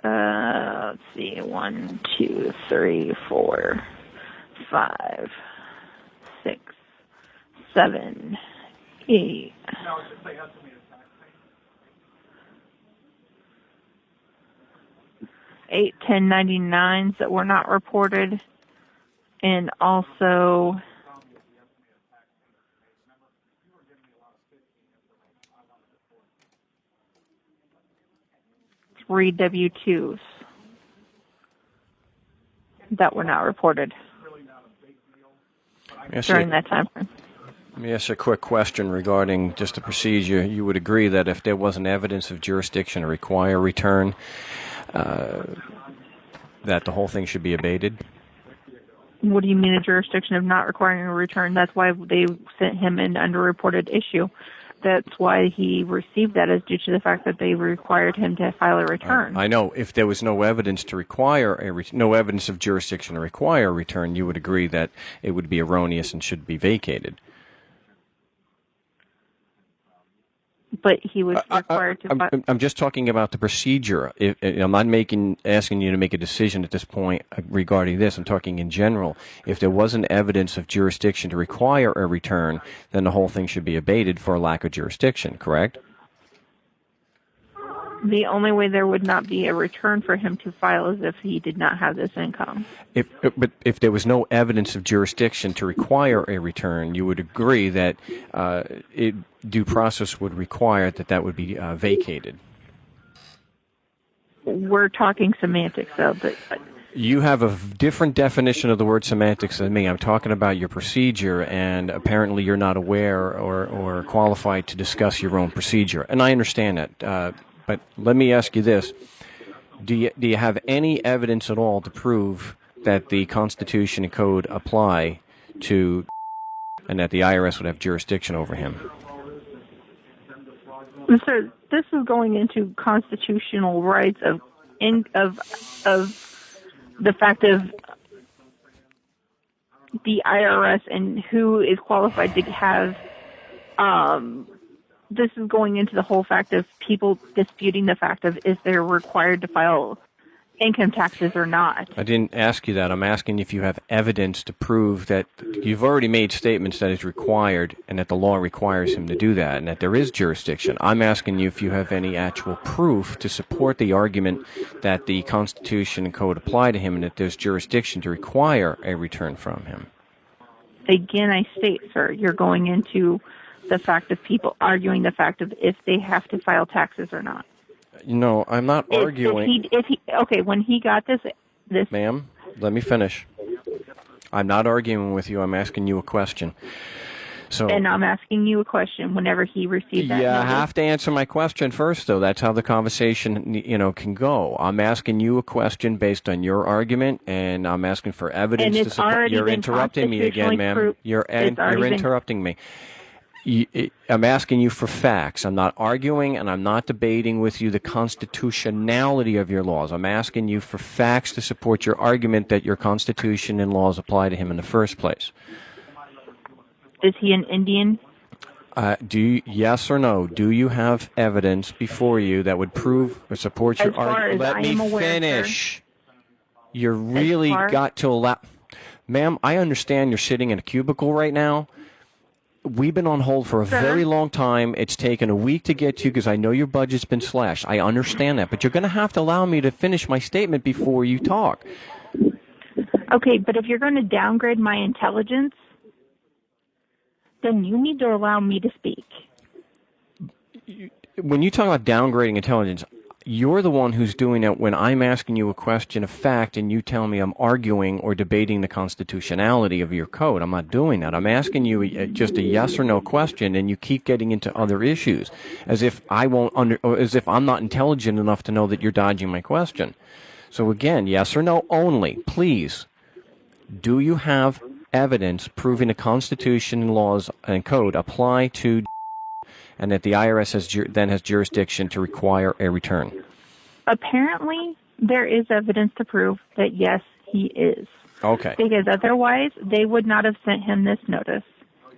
let's see, 1, 2, 3, 4, 5, 6, 7, 8. 8 1099s that were not reported, and also 3 W-2s that were not reported during that time frame. Let me ask you a quick question regarding just the procedure. You would agree that if there wasn't evidence of jurisdiction to require a return, that the whole thing should be abated? What do you mean a jurisdiction of not requiring a return? That's why they sent him an underreported issue. That's why he received that, is due to the fact that they required him to file a return. I know. If there was no evidence to require no evidence of jurisdiction to require a return, you would agree that it would be erroneous and should be vacated. But he was required to. I'm just talking about the procedure. I'm not asking you to make a decision at this point regarding this. I'm talking in general. If there wasn't evidence of jurisdiction to require a return, then the whole thing should be abated for lack of jurisdiction, correct? The only way there would not be a return for him to file is if he did not have this income. But if there was no evidence of jurisdiction to require a return, you would agree that due process would require that would be vacated. We're talking semantics, though. But you have a different definition of the word semantics than me. I'm talking about your procedure, and apparently you're not aware or qualified to discuss your own procedure. And I understand that. But let me ask you this. Do you have any evidence at all to prove that the Constitution and Code apply to, and that the IRS would have jurisdiction over him? Sir, this is going into constitutional rights of the fact of the IRS and who is qualified to have. This is going into the whole fact of people disputing the fact of if they're required to file income taxes or not. I didn't ask you that. I'm asking if you have evidence to prove that you've already made statements that it's required and that the law requires him to do that and that there is jurisdiction. I'm asking you if you have any actual proof to support the argument that the Constitution and Code apply to him and that there's jurisdiction to require a return from him. Again, I state, sir, you're going into the fact of people arguing the fact of if they have to file taxes or not. No, I'm not arguing. Okay, when he got this, Ma'am, let me finish. I'm not arguing with you. I'm asking you a question. So, and I'm asking you a question. Whenever he received that, you notice, have to answer my question first, though. That's how the conversation, can go. I'm asking you a question based on your argument, and I'm asking for evidence to support. You're interrupting me again, ma'am. You're interrupting me. I'm asking you for facts. I'm not arguing, and I'm not debating with you the constitutionality of your laws. I'm asking you for facts to support your argument that your Constitution and laws apply to him in the first place. Is he an Indian? Yes or no? Do you have evidence before you that would prove or support your argument? Let me finish. You're really got to allow, ma'am. I understand you're sitting in a cubicle right now. We've been on hold for a very long time. It's taken a week to get to you because I know your budget's been slashed. I understand that, but you're going to have to allow me to finish my statement before you talk. Okay, but if you're going to downgrade my intelligence, then you need to allow me to speak. When you talk about downgrading intelligence, you're the one who's doing it when I'm asking you a question of fact and you tell me I'm arguing or debating the constitutionality of your code. I'm not doing that. I'm asking you just a yes or no question, and you keep getting into other issues as if as if I'm not intelligent enough to know that you're dodging my question. So again, yes or no only, please. Do you have evidence proving the Constitution and laws and code apply to, and that the IRS then has jurisdiction to require a return? Apparently, there is evidence to prove that, yes, he is. Okay. Because otherwise, they would not have sent him this notice.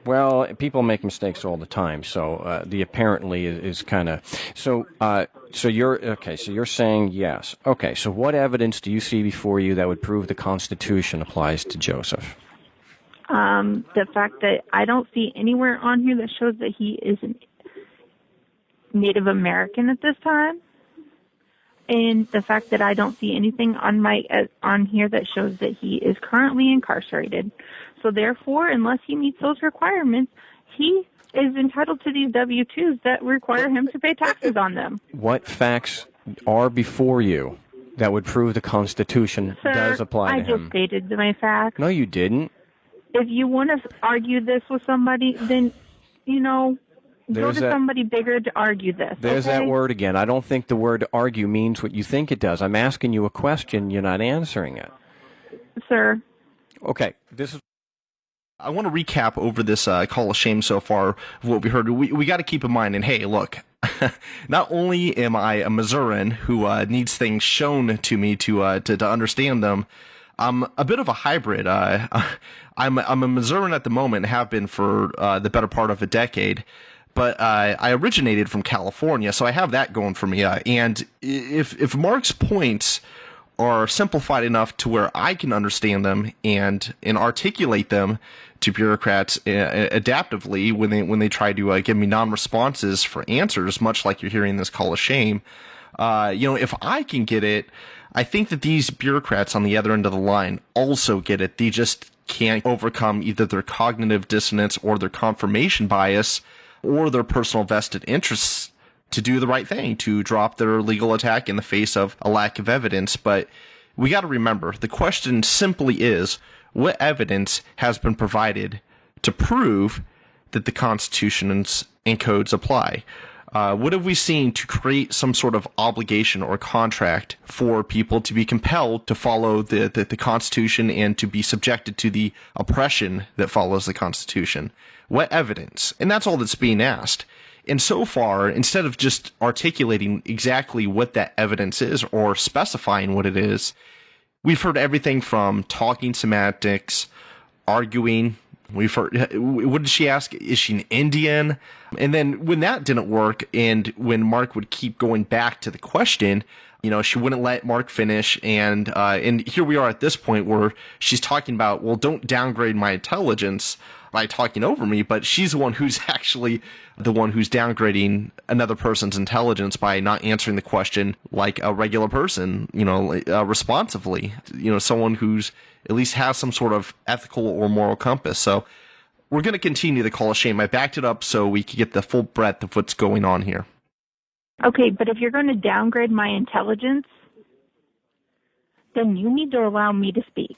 Well, people make mistakes all the time, so the apparently is kind of... So you're saying yes. Okay, so what evidence do you see before you that would prove the Constitution applies to Joseph? The fact that I don't see anywhere on here that shows that he is a Native American at this time, and the fact that I don't see anything on here that shows that he is currently incarcerated. So therefore, unless he meets those requirements, he is entitled to these W-2s that require him to pay taxes on them. What facts are before you that would prove the Constitution does apply to him? I just stated my facts. No, you didn't. If you want to argue this with somebody, then, go to somebody bigger to argue this. There's that word again. I don't think the word argue means what you think it does. I'm asking you a question. You're not answering it. Sir. Okay. I want to recap over this call of shame so far of what we heard. We got to keep in mind, and hey, look, not only am I a Missourian who needs things shown to me to understand them, I'm a bit of a hybrid. I'm a Missourian at the moment, have been for the better part of a decade, but I originated from California, so I have that going for me. And if Mark's points are simplified enough to where I can understand them and articulate them to bureaucrats adaptively when they try to give me non-responses for answers, much like you're hearing this call of shame, if I can get it, I think that these bureaucrats on the other end of the line also get it. They just can't overcome either their cognitive dissonance or their confirmation bias or their personal vested interests to do the right thing, to drop their legal attack in the face of a lack of evidence. But we got to remember, the question simply is, what evidence has been provided to prove that the Constitution and codes apply? What have we seen to create some sort of obligation or contract for people to be compelled to follow the Constitution and to be subjected to the oppression that follows the Constitution? What evidence? And that's all that's being asked. And so far, instead of just articulating exactly what that evidence is or specifying what it is, we've heard everything from talking semantics, arguing. We've heard, what did she ask? Is she an Indian? And then when that didn't work, and when Mark would keep going back to the question, she wouldn't let Mark finish. And here we are at this point where she's talking about, well, don't downgrade my intelligence by talking over me, but she's the one who's actually the one who's downgrading another person's intelligence by not answering the question like a regular person, responsively, someone who's at least has some sort of ethical or moral compass. So we're going to continue the call of shame. I backed it up so we could get the full breadth of what's going on here. Okay, but if you're going to downgrade my intelligence, then you need to allow me to speak.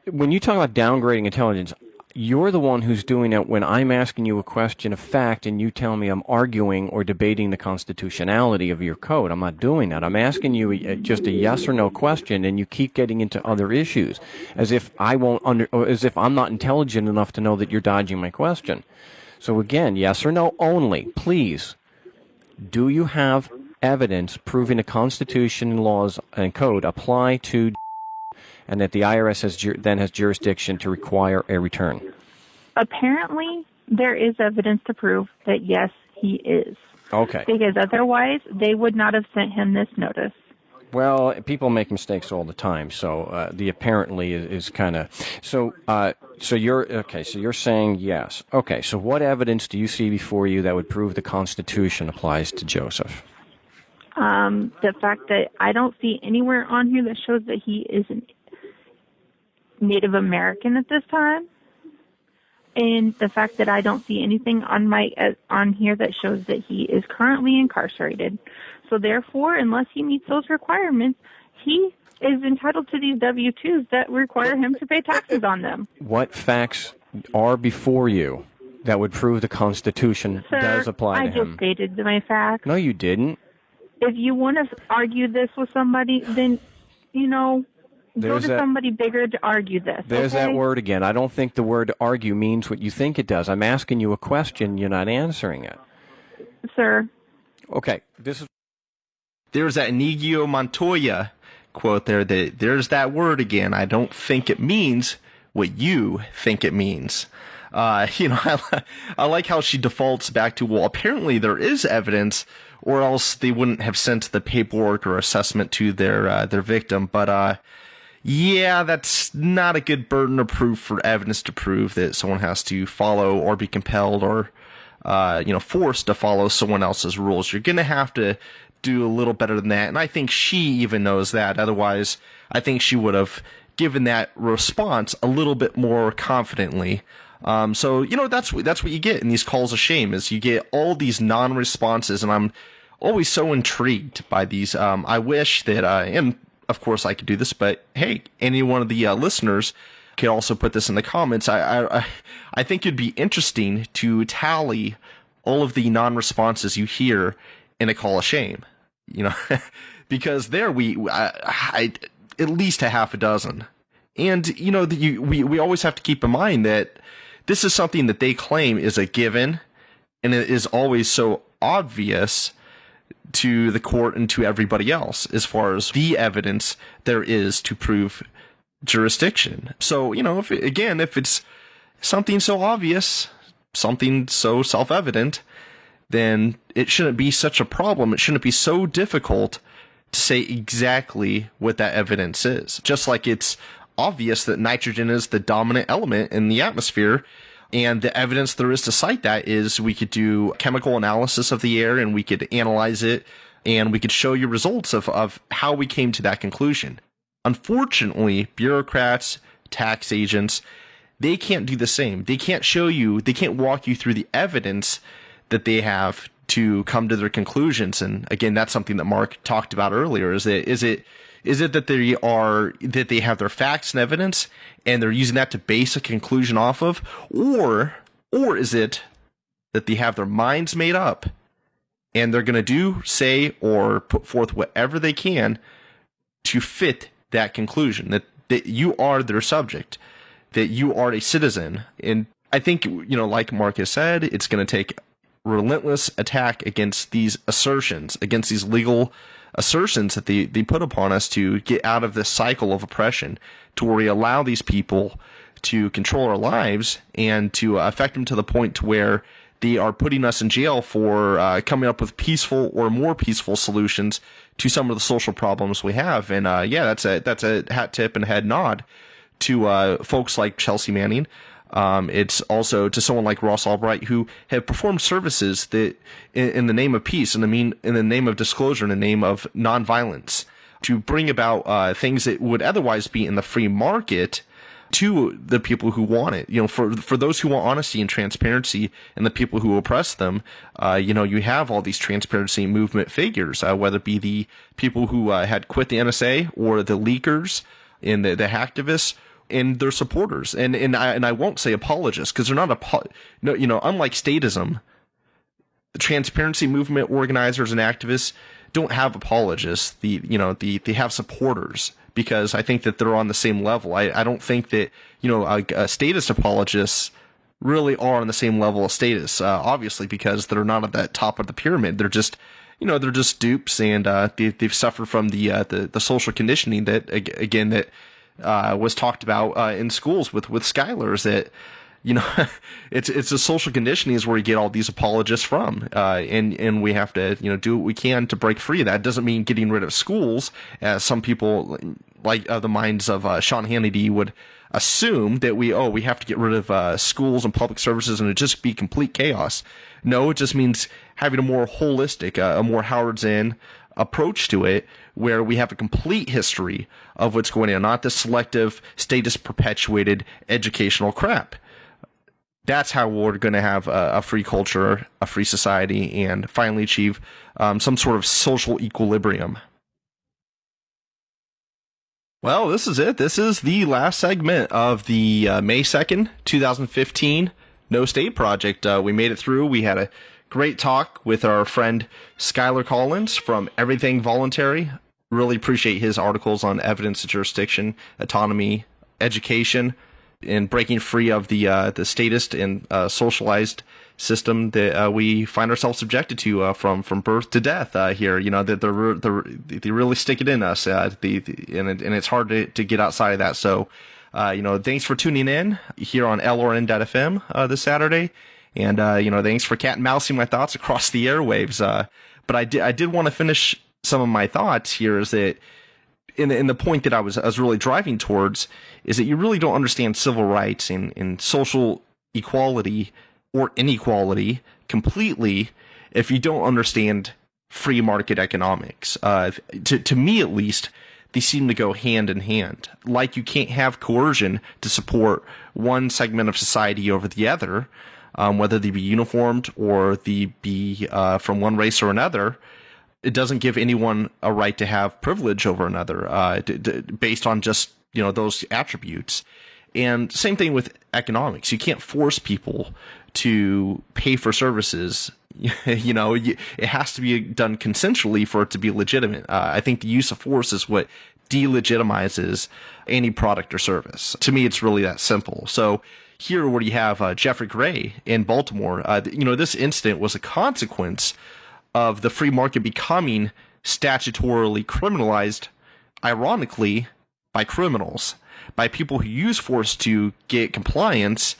When you talk about downgrading intelligence, you're the one who's doing it when I'm asking you a question of fact and you tell me I'm arguing or debating the constitutionality of your code. I'm not doing that. I'm asking you just a yes or no question, and you keep getting into other issues as if or as if I'm not intelligent enough to know that you're dodging my question. So again, yes or no only, please. Do you have evidence proving the Constitution, laws, and code apply to, and that the IRS then has jurisdiction to require a return? Apparently, there is evidence to prove that, yes, he is. Okay. Because otherwise, they would not have sent him this notice. Well, people make mistakes all the time, so the apparently is kind of so. So you're saying yes. Okay. So what evidence do you see before you that would prove the Constitution applies to Joseph? The fact that I don't see anywhere on here that shows that he is a Native American at this time, and the fact that I don't see anything on here that shows that he is currently incarcerated. So therefore, unless he meets those requirements, he is entitled to these W-2s that require him to pay taxes on them. What facts are before you that would prove the Constitution does apply to him? I just stated my facts. No, you didn't. If you want to argue this with somebody, then, go to somebody bigger to argue this. There's that word again. I don't think the word argue means what you think it does. I'm asking you a question. You're not answering it. Sir. Okay. There's that Inigo Montoya quote there. There's that word again. I don't think it means what you think it means. I like how she defaults back to, well, apparently there is evidence, or else they wouldn't have sent the paperwork or assessment to their victim. But yeah, that's not a good burden of proof for evidence to prove that someone has to follow or be compelled or forced to follow someone else's rules. You're gonna have to do a little better than that, and I think she even knows that. Otherwise, I think she would have given that response a little bit more confidently. So that's what you get in these calls of shame, is you get all these non-responses, and I'm always so intrigued by these. I wish that, and of course I could do this, but hey, any one of the listeners could also put this in the comments. I think it'd be interesting to tally all of the non-responses you hear in a call of shame, because there I at least a half a dozen. And, we always have to keep in mind that this is something that they claim is a given, and it is always so obvious to the court and to everybody else as far as the evidence there is to prove jurisdiction. So, if it's something so obvious, something so self-evident, then it shouldn't be such a problem. It shouldn't be so difficult to say exactly what that evidence is. Just like it's obvious that nitrogen is the dominant element in the atmosphere, and the evidence there is to cite that is we could do chemical analysis of the air, and we could analyze it, and we could show you results of how we came to that conclusion. Unfortunately, bureaucrats, tax agents, they can't do the same. They can't walk you through the evidence that they have to come to their conclusions. And again, that's something that Mark talked about earlier. Is it that they have their facts and evidence and they're using that to base a conclusion off of, or is it that they have their minds made up and they're going to say, or put forth whatever they can to fit that conclusion, that you are their subject, that you are a citizen. And I think, like Mark has said, it's going to take relentless attack against these assertions, against these legal assertions that they put upon us to get out of this cycle of oppression, to where we allow these people to control our lives and to affect them to the point to where they are putting us in jail for coming up with peaceful or more peaceful solutions to some of the social problems we have. And that's a hat tip and head nod to folks like Chelsea Manning. It's also to someone like Ross Albright, who have performed services that, in the name of peace, in the name of disclosure, in the name of nonviolence, to bring about things that would otherwise be in the free market, to the people who want it. For those who want honesty and transparency, and the people who oppress them, you have all these transparency movement figures, whether it be the people who had quit the NSA or the leakers and the hacktivists and their supporters. And I won't say apologists, because they're not unlike statism, the transparency movement organizers and activists don't have apologists. They have supporters, because I think that they're on the same level. I don't think that, statist apologists really are on the same level as statists, obviously, because they're not at that top of the pyramid. They're just, they're just dupes, and they've suffered from the social conditioning that was talked about in schools with Schuyler's, that, it's a social conditioning is where you get all these apologists from, and we have to, do what we can to break free of that. It doesn't mean getting rid of schools, as some people, like the minds of Sean Hannity, would assume that we have to get rid of schools and public services and it just be complete chaos. No, it just means having a more holistic, a more Howard Zinn approach to it, where we have a complete history of what's going on, not the selective, statist perpetuated educational crap. That's how we're going to have a free culture, a free society, and finally achieve some sort of social equilibrium. Well, this is it. This is the last segment of the May 2nd, 2015 No State Project. We made it through. We had a great talk with our friend Schuyler Collins from Everything Voluntary. Really appreciate his articles on evidence of jurisdiction, autonomy, education, and breaking free of the statist and socialized system that we find ourselves subjected to from birth to death here. That they really stick it in us, and it's hard to get outside of that. So, thanks for tuning in here on LRN.FM this Saturday, and thanks for cat and mousing my thoughts across the airwaves. But I did want to finish some of my thoughts here. Is that in the point that I was really driving towards, is that you really don't understand civil rights and social equality or inequality completely if you don't understand free market economics. To me, at least, they seem to go hand in hand. Like you can't have coercion to support one segment of society over the other, whether they be uniformed or they be from one race or another. It doesn't give anyone a right to have privilege over another, based on just, those attributes. And same thing with economics. You can't force people to pay for services. It has to be done consensually for it to be legitimate. I think the use of force is what delegitimizes any product or service. To me, it's really that simple. So here, where you have Jeffrey Gray in Baltimore, this incident was a consequence of the free market becoming statutorily criminalized, ironically, by criminals, by people who use force to get compliance.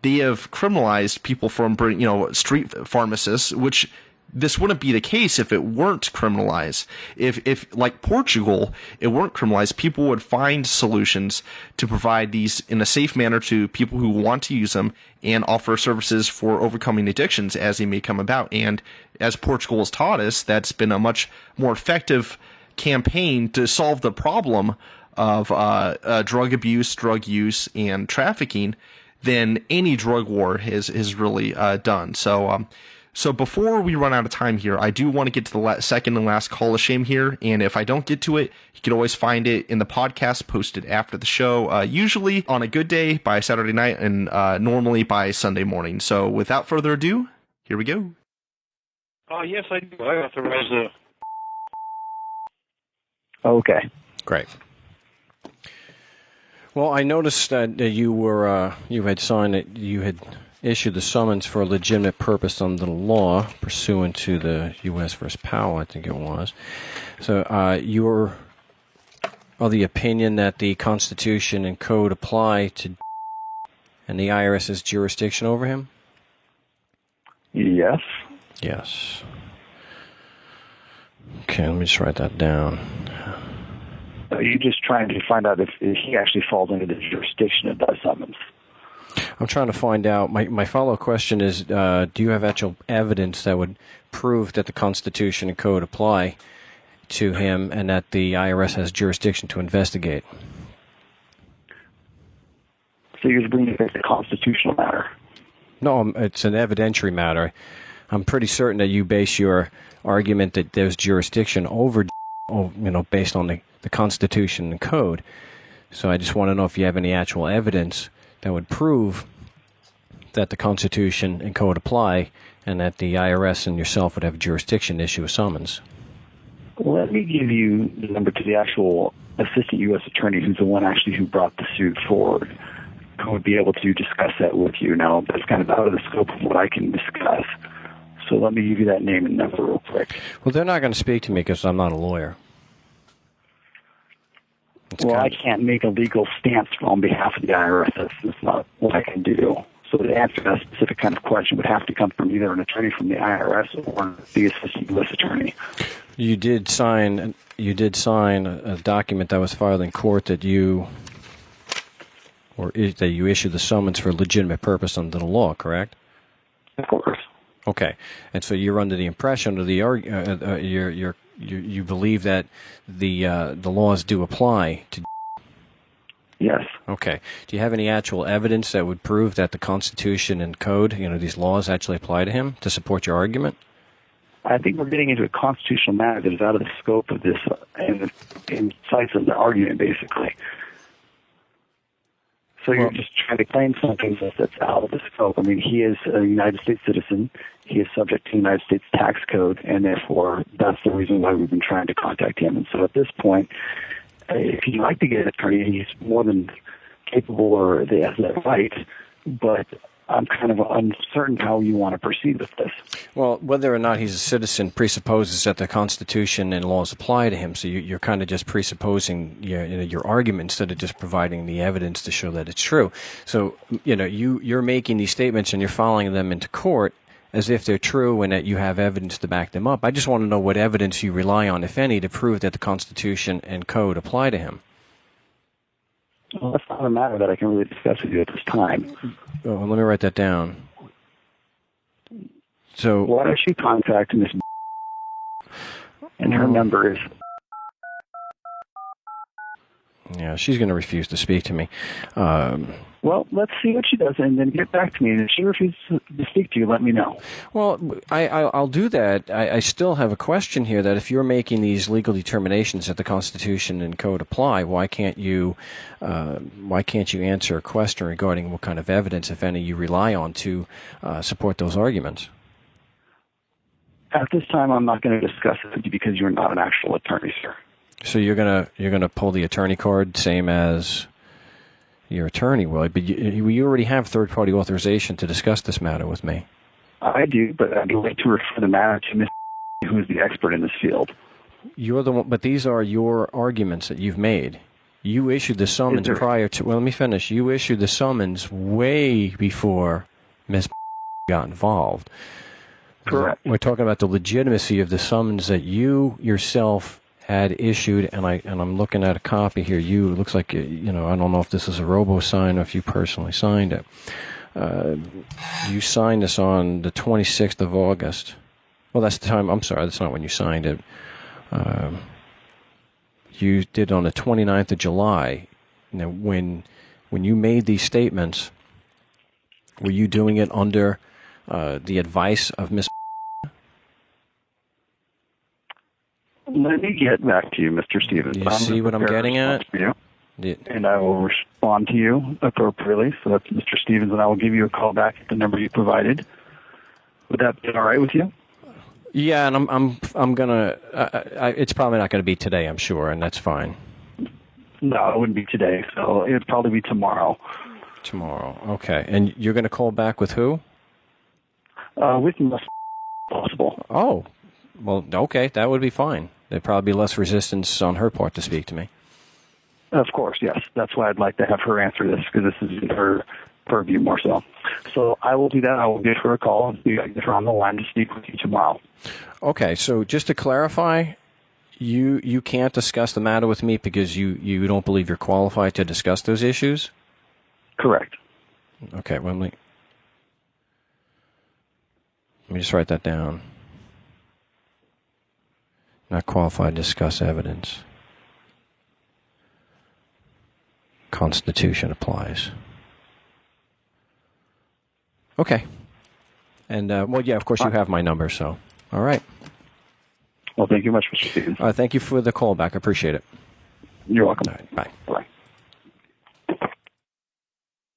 They have criminalized people from, street pharmacists, which this wouldn't be the case if it weren't criminalized. If like Portugal, it weren't criminalized, people would find solutions to provide these in a safe manner to people who want to use them and offer services for overcoming addictions as they may come about. And as Portugal has taught us, that's been a much more effective campaign to solve the problem of drug abuse, drug use, and trafficking than any drug war has really done. So before we run out of time here, I do want to get to the second and last call of shame here. And if I don't get to it, you can always find it in the podcast posted after the show, usually on a good day by Saturday night and normally by Sunday morning. So without further ado, here we go. Yes, I do. I authorize the... Okay. Great. Well, I noticed that you had issued the summons for a legitimate purpose under the law pursuant to the U.S. v. Powell, I think it was. So you were of the opinion that the Constitution and Code apply to and the IRS has jurisdiction over him? Yes. Yes. Okay, let me just write that down. Are you just trying to find out if he actually falls under the jurisdiction of that summons? I'm trying to find out. My follow-up question is, do you have actual evidence that would prove that the Constitution and Code apply to him and that the IRS has jurisdiction to investigate? So you're bringing it as a constitutional matter. No, it's an evidentiary matter. I'm pretty certain that you base your argument that there's jurisdiction over, based on the Constitution and Code. So I just want to know if you have any actual evidence that would prove that the Constitution and Code apply and that the IRS and yourself would have jurisdiction to issue a summons. Let me give you the number to the actual assistant U.S. attorney who's the one actually who brought the suit forward, who would be able to discuss that with you. Now, that's kind of out of the scope of what I can discuss. So let me give you that name and number real quick. Well, they're not going to speak to me because I'm not a lawyer. I can't make a legal stance on behalf of the IRS. That's not what I can do. So to answer that specific kind of question would have to come from either an attorney from the IRS or the assistant U.S. attorney. You did sign a document that was filed in court that you issued the summons for a legitimate purpose under the law, correct? Of course. Okay, and so you're under the impression of you believe that the laws do apply to. Yes. Okay. Do you have any actual evidence that would prove that the Constitution and Code, these laws actually apply to him to support your argument? I think we're getting into a constitutional matter that is out of the scope of this and incites of the argument, basically. So you're just trying to claim something that's out of the scope. I mean, he is a United States citizen. He is subject to the United States tax code, and therefore that's the reason why we've been trying to contact him. And so at this point, if you'd like to get an attorney, he's more than capable or he has that right, but I'm kind of uncertain how you want to proceed with this. Well, whether or not he's a citizen presupposes that the Constitution and laws apply to him, so you're kind of just presupposing your argument instead of just providing the evidence to show that it's true. So, you're making these statements and you're following them into court as if they're true and that you have evidence to back them up. I just want to know what evidence you rely on, if any, to prove that the Constitution and Code apply to him. Well, that's not a matter that I can really discuss with you at this time. Oh, let me write that down. So, why don't you contact Miss and her number is... Yeah, she's going to refuse to speak to me. Well, let's see what she does and then get back to me. And if she refuses to speak to you, let me know. Well, I'll do that. I still have a question here that if you're making these legal determinations that the Constitution and Code apply, why can't you answer a question regarding what kind of evidence, if any, you rely on to support those arguments? At this time, I'm not going to discuss it with you because you're not an actual attorney, sir. So you're gonna pull the attorney card, same as your attorney will, but you already have third-party authorization to discuss this matter with me. I do, but I'd like to refer the matter to Ms. who is the expert in this field. You're the one, but these are your arguments that you've made. You issued the summons prior to. Well, let me finish. You issued the summons way before Ms. got involved. Correct. We're talking about the legitimacy of the summons that you yourself had issued, and I'm looking at a copy here. It looks like, I don't know if this is a robo-sign or if you personally signed it. You signed this on the 26th of August. Well, that's the time. I'm sorry, that's not when you signed it. You did on the 29th of July. Now, when you made these statements, were you doing it under the advice of Ms. Let me get back to you, Mr. Stevens. You see what I'm getting at? And I will respond to you appropriately. So that's Mr. Stevens, and I will give you a call back at the number you provided. Would that be all right with you? Yeah, and I'm gonna. It's probably not going to be today, I'm sure, and that's fine. No, it wouldn't be today. So it'd probably be tomorrow. Tomorrow, okay. And you're going to call back with who? With me, if possible. Oh, well, okay, that would be fine. There'd probably be less resistance on her part to speak to me. Of course, yes. That's why I'd like to have her answer this, because this is in her purview more so. So I will do that. I will give her a call and get her on the line to speak with you tomorrow. Okay, so just to clarify, you can't discuss the matter with me because you don't believe you're qualified to discuss those issues? Correct. Okay, well, let me just write that down. Not qualified to discuss evidence. Constitution applies. Okay. And, well, yeah, of course you have my number, so. All right. Well, thank you much, Mr. Stevens. Thank you for the call back. I appreciate it. You're welcome. All right, bye. Bye.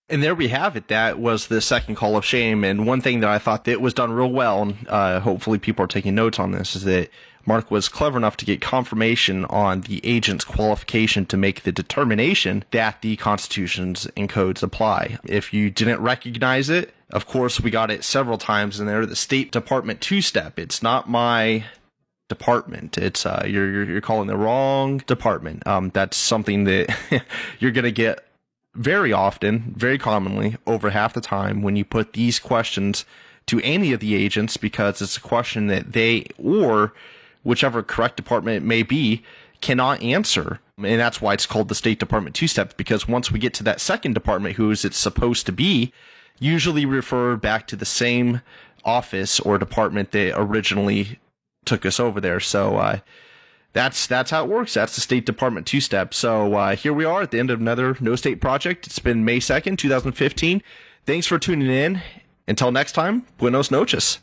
And there we have it. That was the second call of shame. And one thing that I thought that was done real well, and hopefully people are taking notes on this, is that Mark was clever enough to get confirmation on the agent's qualification to make the determination that the constitutions and codes apply. If you didn't recognize it, of course, we got it several times in there, the State Department two-step. It's not my department. It's you're calling the wrong department. That's something that you're going to get very often, very commonly, over half the time when you put these questions to any of the agents, because it's a question that they, or whichever correct department it may be, cannot answer. And that's why it's called the State Department two-step, because once we get to that second department, who's it's supposed to be, usually refer back to the same office or department that originally took us over there. So that's how it works. That's the State Department two-step. So here we are at the end of another No State Project. It's been May 2nd, 2015. Thanks for tuning in. Until next time, buenos noches.